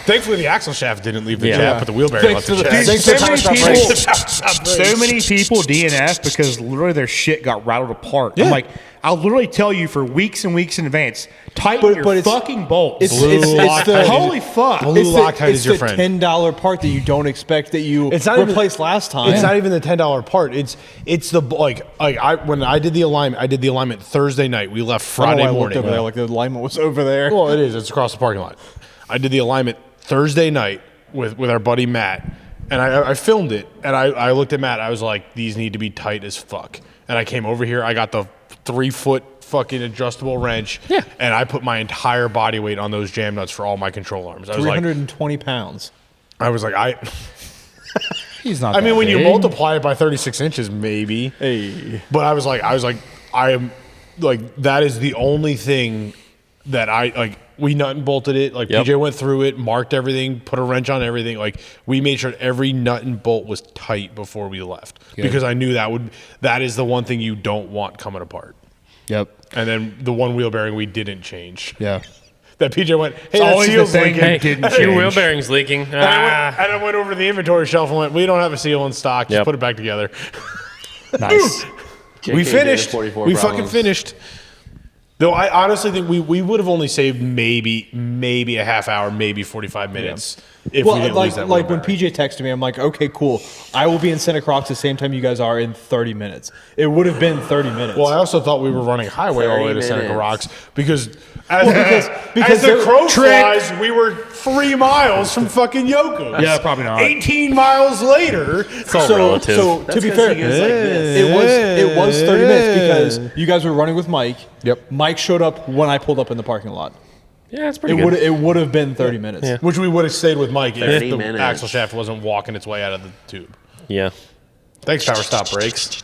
Thankfully, the axle shaft didn't leave the Yeah. chat, but the wheel bearing left the chat. thanks so to many Power people, Stop so many people DNF because literally their shit got rattled apart. I'm like, I'll literally tell you for weeks and weeks in advance, tighten your it's- fucking bolts. It's the Holy fuck. Blue Loctite it's is your the friend. $10 part that you don't expect that you It's not even- replaced last time. It's not even the $10 part. It's the when I did the alignment Thursday night. We left I don't know Friday why I looked morning. over there like the alignment was over there. Well, it is. It's across the parking lot. I did the alignment Thursday night with our buddy Matt, and I filmed it. And I looked at Matt. I was like, these need to be tight as fuck. And I came over here. I got the 3-foot fucking adjustable wrench. Yeah. And I put my entire body weight on those jam nuts for all my control arms. I was like, 320 pounds. He's not. I mean, that when you big. multiply it by 36 inches, maybe. Hey. But I am like, that is the only thing that we nut and bolted it. Like Yep. PJ went through it, marked everything, put a wrench on everything. Like we made sure every nut and bolt was tight before we left because I knew that is the one thing you don't want coming apart. Yep. And then the one wheel bearing we didn't change. Yeah. That PJ went, hey, that always the seal's thing leaking. that didn't Your change. wheel bearing's leaking. And I went over to the inventory shelf and went, we don't have a seal in stock. Just Yep. put it back together. Nice. We JK did finished. 44 We fucking problems. finished. Though I honestly think we would have only saved maybe a half hour, maybe 45 minutes if we Well, didn't lose that like wheel when bearing. PJ texted me, I'm like, okay, cool. I will be in Santa Croix the same time you guys are in 30 minutes. It would have been 30 minutes. Well, I also thought we were running highway all the way to 30 Santa minutes. Rocks because as because the they're- crow flies, we were 3 miles from fucking Yoko's. Yeah, probably not. 18 miles later. It's all relative. So That's to be 'cause fair, he goes like this. it was 30 minutes because you guys were running with Mike. Yep. Mike showed up when I pulled up in the parking lot. yeah, it's It pretty would good. it would have been 30 minutes. Yeah. Which we would have stayed with Mike if 30 the minutes. axle shaft wasn't walking its way out of the tube. Yeah. Thanks, Power Stop Brakes.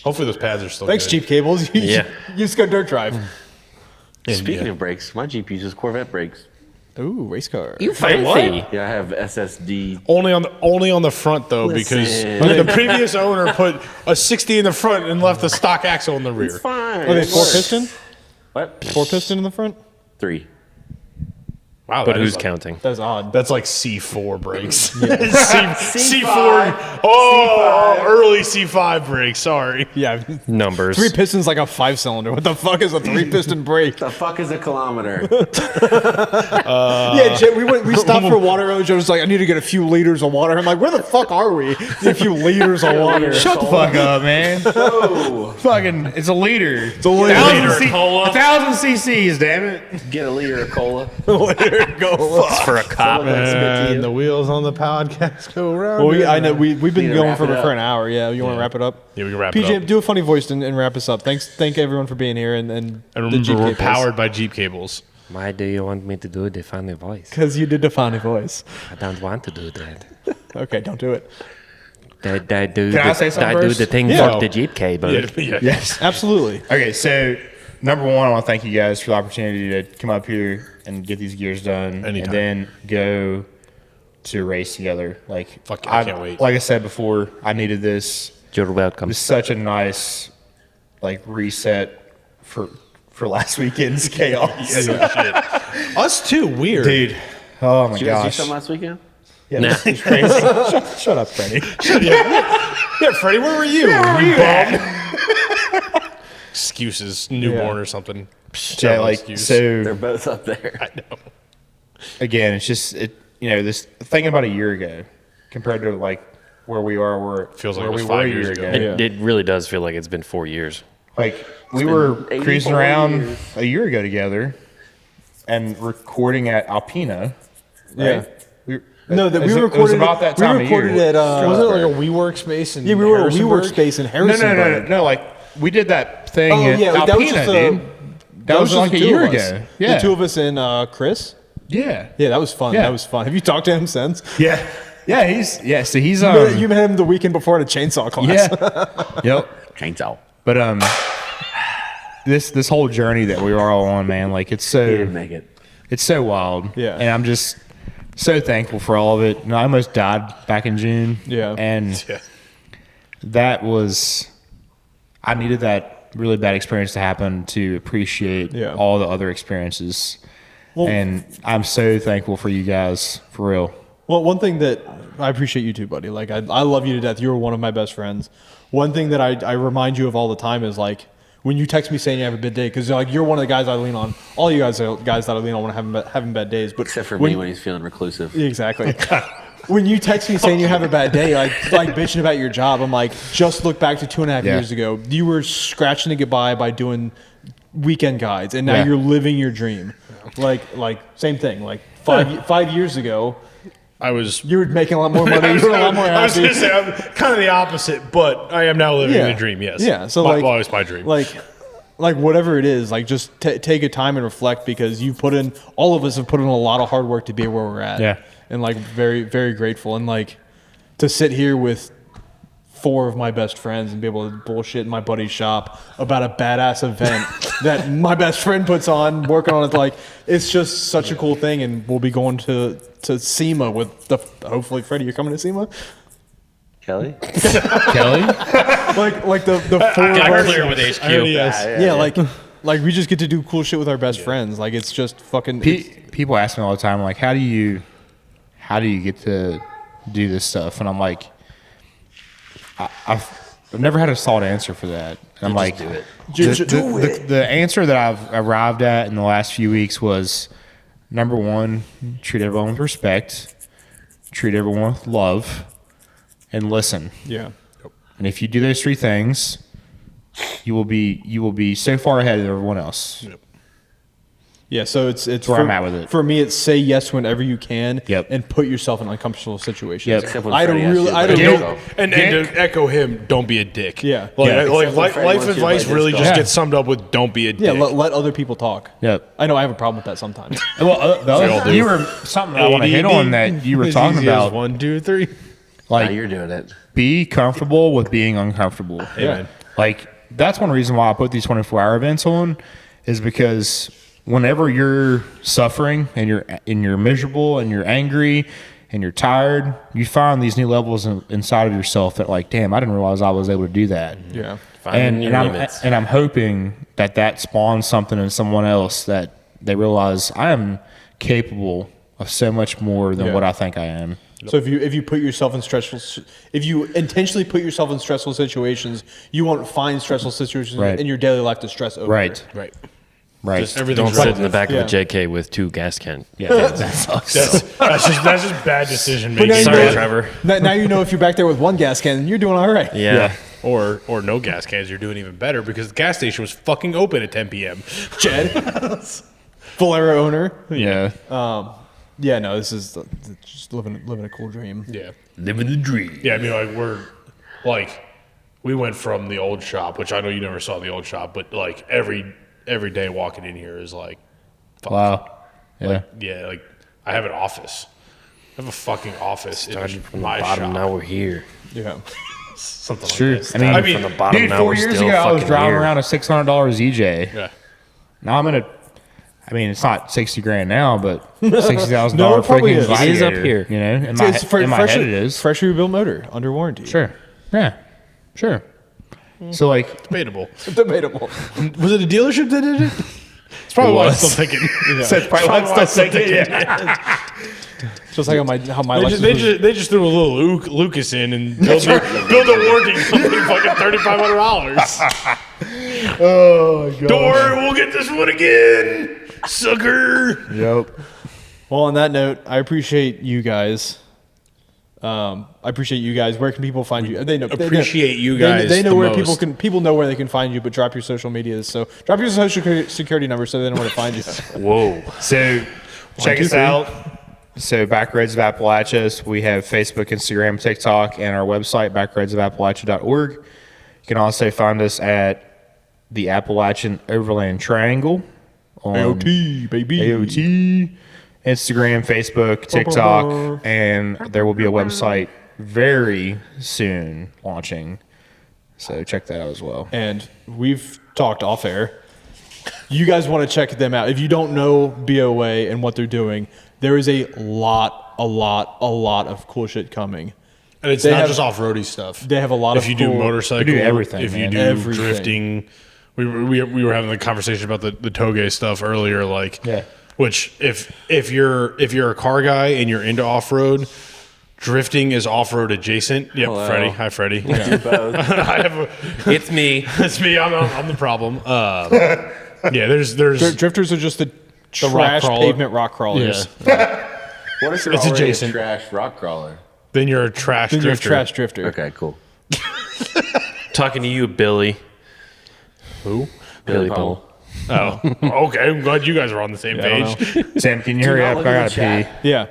Hopefully those pads are still Thanks, good. Jeepcables. Yeah. You just go dirt drive. Speaking of brakes, my Jeep uses Corvette brakes. Ooh, race car. Fancy. Yeah, I have SSD. Only on the front though, because Listen. the previous owner put a 60 in the front and left the stock axle in the rear. It's fine. Are they It 4 works. piston? What? 4 piston in the front? 3. Wow, But that who's is like- counting? That's odd. That's like C4 brakes. C4. Oh, early C5 brakes. Sorry. Yeah. Numbers. 3 pistons like a 5-cylinder. What the fuck is a 3-piston brake? The fuck is a kilometer? Yeah, Jay, we stopped for water. Joe was like, I need to get a few liters of water. I'm like, where the fuck are we? A few liters of water. Shut the fuck up, man. Whoa. Fucking, it's a liter. It's a liter. 1,000 cc's, damn it. Get a liter of cola. It's for a cop. And the wheels on the podcast go around. Well, I know we've been Need to going wrap for it up. an hour. Yeah, you want to wrap it up? Yeah, we can wrap PJ, it up. do a funny voice and wrap us up. Thank everyone for being here and And the remember, we're Jeepcables. powered by Jeepcables. Why do you want me to do the funny voice? Because you did the funny voice. I don't want to do that. Okay, don't do it. I do Can I say something do first? the thing Yeah. for the Jeep cable. Yeah. Yes. Absolutely. Okay, so number one, I want to thank you guys for the opportunity to come up here and get these gears done, Anytime. and then go to a race together. Like, Fuck yeah, I can't wait. Like I said before, I needed this. You're It welcome. was such a nice, like, reset for last weekend's chaos. Us too. Weird. Dude, oh my Did you guys do gosh, something last weekend? yeah, Nah. this is crazy. shut up, Freddie. Yeah, Freddie, where were you? You bum. Excuses, newborn or something. Yeah, Terrible like excuse. They're so. both up there. I know. Again, it's just this thinking about a year ago compared to like where we are, where Feels like where it was we 5 were a years year ago. ago. It really does feel like it's been 4 years. Like we been were 84 cruising around years. a year ago together and recording at Alpina. Right? Yeah. We No, that we It was recorded. about that time we of year. recorded at. Wasn't it like a WeWork space? Yeah, we were at a WeWork space in No, Harrisonburg. no. Like we did that thing. Oh at yeah, that was Alpena, just dude. That was just like the a two year of us. ago. Yeah, The two of us and Chris. Yeah. Yeah, that was fun. Yeah. That was fun. Have you talked to him since? Yeah. Yeah. So he's You met him the weekend before at a chainsaw class. Yeah. Yep. Chainsaw. But this whole journey that we are all on, man, like He didn't make it. it's so wild. Yeah. And I'm just so thankful for all of it. And I almost died back in June. Yeah. And that was, I needed that really bad experience to happen to appreciate all the other experiences. And I'm so thankful for you guys, for real. Well, one thing that I appreciate you too, buddy. Like I love you to death. You're one of my best friends. One thing that I remind you of all the time is like when you text me saying you have a bad day, because like you're one of the guys I lean on. All you guys are guys that I lean on when I'm having bad days. But Except for me when he's feeling reclusive. Exactly. When you text me saying you have a bad day, like bitching about your job, I'm like, just look back to 2.5 years ago. You were scratching to get by doing weekend guides, and now you're living your dream. Like same thing. Like 5 years ago, you were making a lot more money. You were a lot more happy. I was going to say, I'm kind of the opposite, but I am now living the dream, yes. Yeah, so it's my dream. Like whatever it is, like just take a time and reflect, because you've put in, all of us have put in a lot of hard work to be where we're at. Yeah. And like very, very grateful. And like to sit here with 4 of my best friends and be able to bullshit in my buddy's shop about a badass event that my best friend puts on, working on it, like it's just such a cool thing. And we'll be going to SEMA with hopefully Freddie, you're coming to SEMA? Kelly? like the 4 of Got us. clear with HQ. Yeah, like we just get to do cool shit with our best friends. Like it's just fucking. People ask me all the time, like, how do you get to do this stuff? And I'm like, I've never had a solid answer for that. And I'm like, do it. The answer that I've arrived at in the last few weeks was, number one, treat everyone with respect, treat everyone with love, and listen. Yeah. And if you do those 3 things, you will be so far ahead of everyone else. Yep. Yeah, so it's where I'm at with it. For me, it's say yes whenever you can, Yep. and put yourself in uncomfortable situations. Yep. Except when I Freddie don't asks really, you I to don't let know. go. And to echo him, don't be a dick. Yeah. Like, Yeah. like Except when Freddie life wants you to advice let really his just go. gets summed up with don't be a dick. Yeah, let other people talk. Yep. I know I have a problem with that sometimes. Well, you were something I want to hit on that you were talking about. 1, 2, 3. Now Like, you're doing it. be comfortable with being uncomfortable. Yeah. Like, that's one reason why I put these 24-hour events on, is because whenever you're suffering and you're miserable and you're angry and you're tired, you find these new levels inside of yourself that, like, damn, I didn't realize I was able to do that. Yeah. Finding your limits. I'm hoping that spawns something in someone else, that they realize I am capable of so much more than what I think I am. So if you put yourself in if you intentionally put yourself in stressful situations, you won't find stressful situations in your daily life to stress over. Right. Right. Right. Just everything's Don't sit in the relative. back of Yeah. a JK with 2 gas cans. Yeah, that sucks. That's just bad decision But now making. you Sorry, know- Trevor. Now you know if you're back there with 1 gas can, you're doing all right. Yeah. Or no gas cans, you're doing even better because the gas station was fucking open at 10 p.m. Jed, Valero owner. Yeah. Yeah, no, this is just living a cool dream. Yeah. Living the dream. Yeah, I mean, we went from the old shop, which I know you never saw the old shop, but like every day walking in here is like, Wow. Yeah. yeah, like I have an office. I have a fucking office in Started from the my bottom, shop. now we're here. Yeah. Something like True. that. I mean, from the bottom, dude, now 4 we're years still ago, I was fucking driving here. around a $600 EJ. Yeah. Now I'm it's not 60 grand now, but $60,000 No, it probably freaking is. It is up Gladiator, here. You know, in my head it is. Freshly rebuilt motor under warranty. Sure. Yeah. Sure. So like, Debatable. Debatable. Was it a dealership that did it? It's probably what I'm still thinking. that's probably what I'm still thinking. Just like how my They Lexus just, they just threw a little Lucas in and built a warranty company fucking $3,500. Oh my god. Don't worry, we'll get this one again, sucker. Yep. Well, on that note, I appreciate you guys. Where can people find you? They know. Appreciate you they know- guys They know the where most. people know where they can find you. But drop your social medias. So drop your social security number so they know where to find you. Whoa. So check 2, us 3. out. So Backroads of Appalachia, we have Facebook, Instagram, TikTok, and our website, backroadsofappalachia.org. You can also find us at the Appalachian Overland Triangle on AOT, baby. AOT, Instagram, Facebook, TikTok, and there will be a website very soon launching. So check that out as well. And we've talked off air. You guys want to check them out. If you don't know BOA and what they're doing, there is a lot of cool shit coming. And it's not just off-roady stuff. They have a lot of If you do cool- motorcycle, We do everything, if you man. do Everything. drifting. We were having a conversation about the Toge stuff earlier. Like, Yeah. which if you're a car guy and you're into off-road, drifting is off-road adjacent. Yep, Hello. Freddie. Hi, Freddie. Do both. It's me. It's me. I'm the problem. Yeah, there's Drifters are just the trash crawler. pavement rock crawlers. yeah. What if you're It's already adjacent. a trash rock crawler? Then you're a trash Then you're a drifter. trash drifter. Okay, cool. Talking to you, Billy. Who? Billy Powell. Powell. Oh, okay. I'm glad you guys are on the same page. Sam, can you hurry up? I gotta pee. Yeah.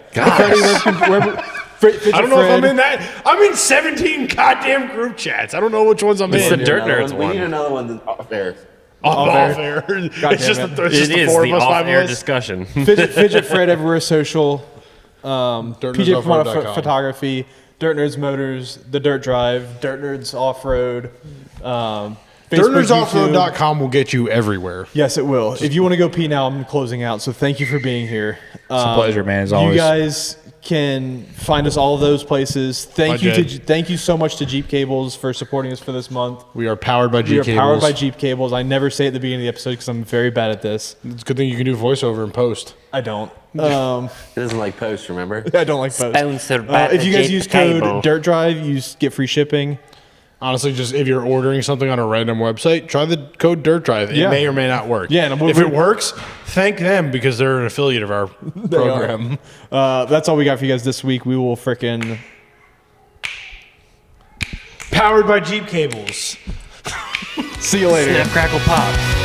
Fidget I don't know if I'm Fred. in that. I'm in 17 goddamn group chats. I don't know which ones I'm It's in. the Dirt Nerds We one. need another one off there. Off air. It's damn just it. the, it's just It the is four the of us, five off-air of us. discussion. Fidget Fred everywhere social. PJ DirtNerdsOffroad.com. Photography. Dirt Nerds Motors. The Dirt Drive. Dirt Nerds Off-Road. Facebook, YouTube. DirtNerdsOffroad.com will get you everywhere. Yes, it will. If you want to go pee now, I'm closing out. So thank you for being here. It's a pleasure, man, as always. You guys can find us all of those places. Thank you so much to Jeepcables for supporting us for this month. We are powered by We are powered by Jeepcables. Jeepcables. I never say it at the beginning of the episode because I'm very bad at this. It's a good thing you can do voiceover and post. I don't. He doesn't like posts, remember? I don't like posts. Sponsored by If you guys the use Jeepcable. code Dirt Drive, you get free shipping. Honestly, just if you're ordering something on a random website, try the code Dirt Drive. It Yeah. may or may not work. Yeah, and if it works, thank them because they're an affiliate of our program. That's all we got for you guys this week. We will frickin' Powered by Jeepcables. see you later. Snap, crackle, pop.